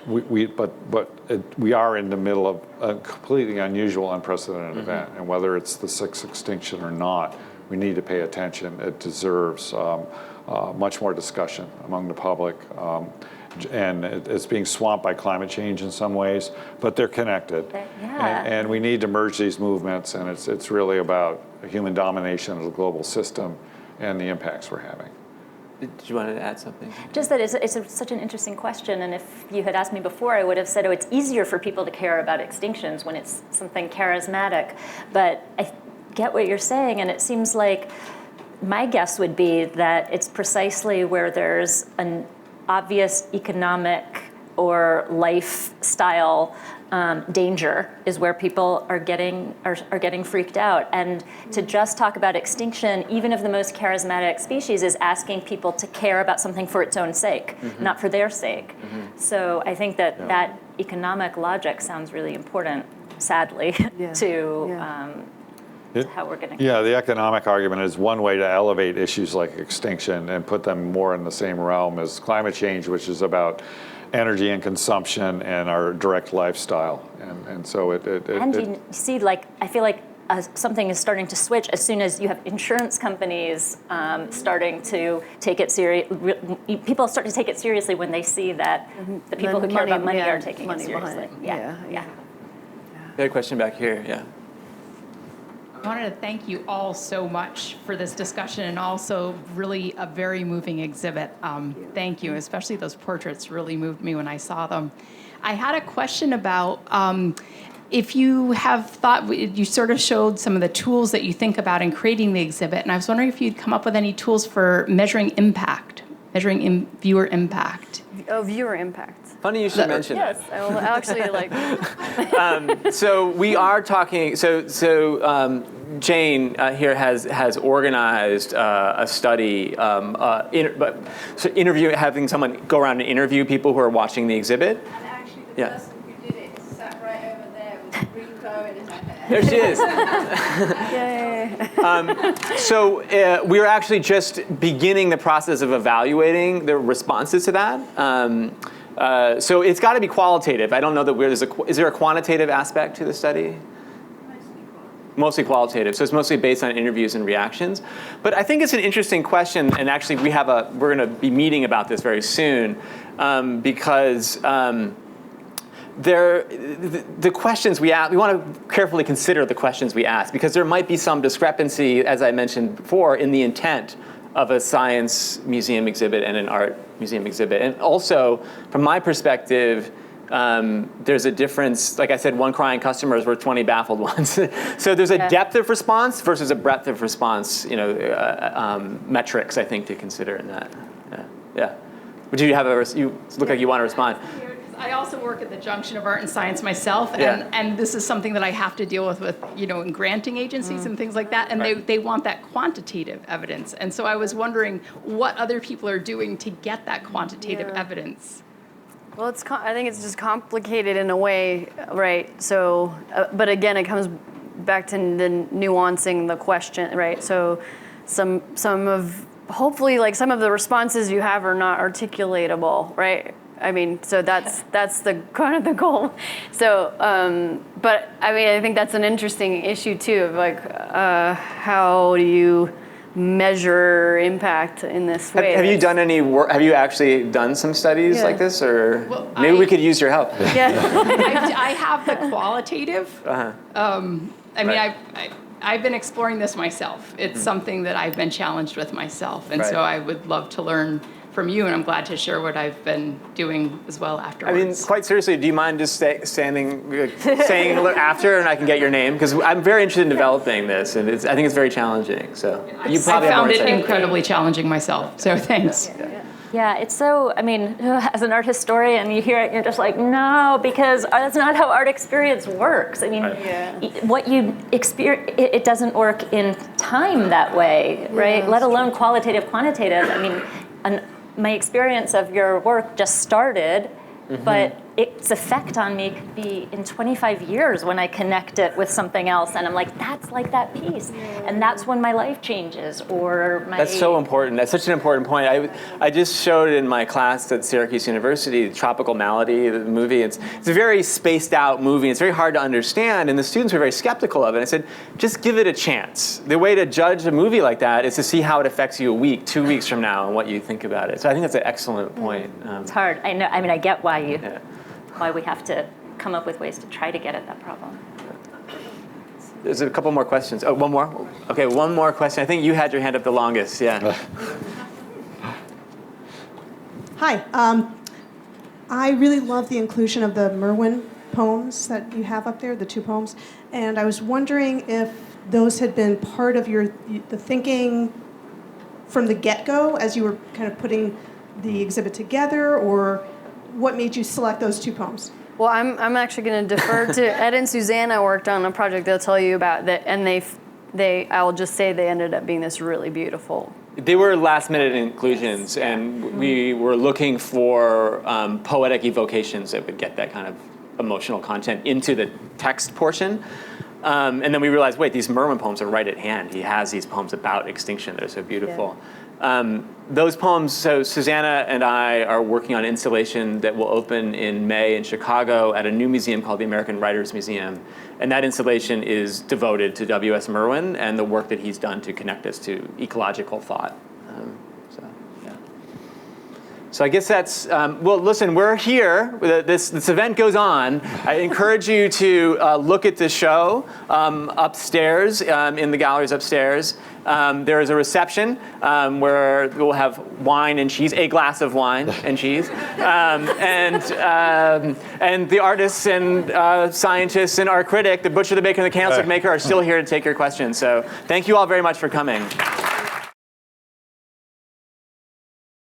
We are in the middle of a completely unusual, unprecedented event. And whether it's the sixth extinction or not, we need to pay attention. It deserves much more discussion among the public. And it's being swamped by climate change in some ways, but they're connected. And we need to merge these movements, and it's really about human domination of the global system and the impacts we're having. Did you want to add something? Just that it's such an interesting question, and if you had asked me before, I would have said, it's easier for people to care about extinctions when it's something charismatic. But I get what you're saying, and it seems like my guess would be that it's precisely where there's an obvious economic or lifestyle danger is where people are getting freaked out. And to just talk about extinction, even of the most charismatic species, is asking people to care about something for its own sake, not for their sake. So I think that economic logic sounds really important, sadly, to how we're going to. Yeah, the economic argument is one way to elevate issues like extinction and put them more in the same realm as climate change, which is about energy and consumption and our direct lifestyle. And so you see, I feel like something is starting to switch as soon as you have insurance companies starting to take it serious. People start to take it seriously when they see that the people who care about money are taking it seriously. You had a question back here, I wanted to thank you all so much for this discussion and also really a very moving exhibit. Thank you, especially those portraits really moved me when I saw them. I had a question about if you have thought, you sort of showed some of the tools that you think about in creating the exhibit, and I was wondering if you'd come up with any tools for measuring impact, measuring viewer impact. Oh, viewer impact. Funny you should mention that. Yes, I will actually like. So we are talking. So Jane here has organized a study, having someone go around and interview people who are watching the exhibit. And actually, the person who did it sat right over there with a green bow in his hair. There she is. So we are actually just beginning the process of evaluating the responses to that. So it's got to be qualitative. I don't know that is there a quantitative aspect to the study? Mostly qualitative. So it's mostly based on interviews and reactions. But I think it's an interesting question, and actually we're going to be meeting about this very soon, because the questions we ask, we want to carefully consider the questions we ask, because there might be some discrepancy, as I mentioned before, in the intent of a science museum exhibit and an art museum exhibit. And also, from my perspective, there's a difference. Like I said, one crying customer is worth 20 baffled ones. So there's a depth of response versus a breadth of response, metrics, I think, to consider in that. Yeah. Would you you look like you want to respond? I also work at the junction of art and science myself, and this is something that I have to deal with in granting agencies and things like that, and they want that quantitative evidence. And so I was wondering what other people are doing to get that quantitative evidence. Well, I think it's just complicated in a way, right? So, but again, it comes back to the nuancing the question, right? So hopefully some of the responses you have are not articulatable, right? I mean, so that's the kind of the goal. So, but I mean, I think that's an interesting issue too, of how do you measure impact in this way? Have you done any work? Have you actually done some studies like this, or maybe we could use your help? Yeah, I have the qualitative. I mean, I've been exploring this myself. It's something that I've been challenged with myself, and so I would love to learn from you, and I'm glad to share what I've been doing as well afterwards. I mean, quite seriously, do you mind just saying after, and I can get your name? Because I'm very interested in developing this, and I think it's very challenging. So you probably I found it incredibly challenging myself. So thanks. Yeah, it's so, I mean, as an art historian, you hear it and you're just like, no, because that's not how art experience works. I mean, what you experience, it doesn't work in time that way, right? Let alone qualitative, quantitative. I mean, my experience of your work just started, but its effect on me could be in 25 years when I connect it with something else, and I'm like, that's like that piece, and that's when my life changes, or my... That's so important. That's such an important point. I just showed in my class at Syracuse University, Tropical Malady, the movie. It's a very spaced out movie. It's very hard to understand, and the students were very skeptical of it. I said, just give it a chance. The way to judge a movie like that is to see how it affects you a week, 2 weeks from now, and what you think about it. So I think that's an excellent point. It's hard. I know. I mean, I get why why we have to come up with ways to try to get at that problem. There's a couple more questions. Oh, one more? Okay, one more question. I think you had your hand up the longest, yeah. Hi. I really love the inclusion of the Merwin poems that you have up there, the 2 poems. And I was wondering if those had been part of the thinking from the get-go as you were kind of putting the exhibit together, or what made you select those 2 poems? Well, I'm actually going to defer to Ed and Susanna worked on a project they'll tell you about that, and I'll just say they ended up being this really beautiful. They were last-minute inclusions, and we were looking for poetic evocations that would get that kind of emotional content into the text portion. And then we realized, wait, these Merwin poems are right at hand. He has these poems about extinction that are so beautiful. Those poems, so Susanna and I are working on an installation that will open in May in Chicago at a new museum called the American Writers Museum. And that installation is devoted to W.S. Merwin and the work that he's done to connect us to ecological thought. So I guess that's, well, listen, we're here. This event goes on. I encourage you to look at the show upstairs, in the galleries upstairs. There is a reception where we'll have wine and cheese, a glass of wine and cheese. And the artists and scientists and our critic, the butcher, the baker, and the candlestick maker are still here to take your questions. So thank you all very much for coming.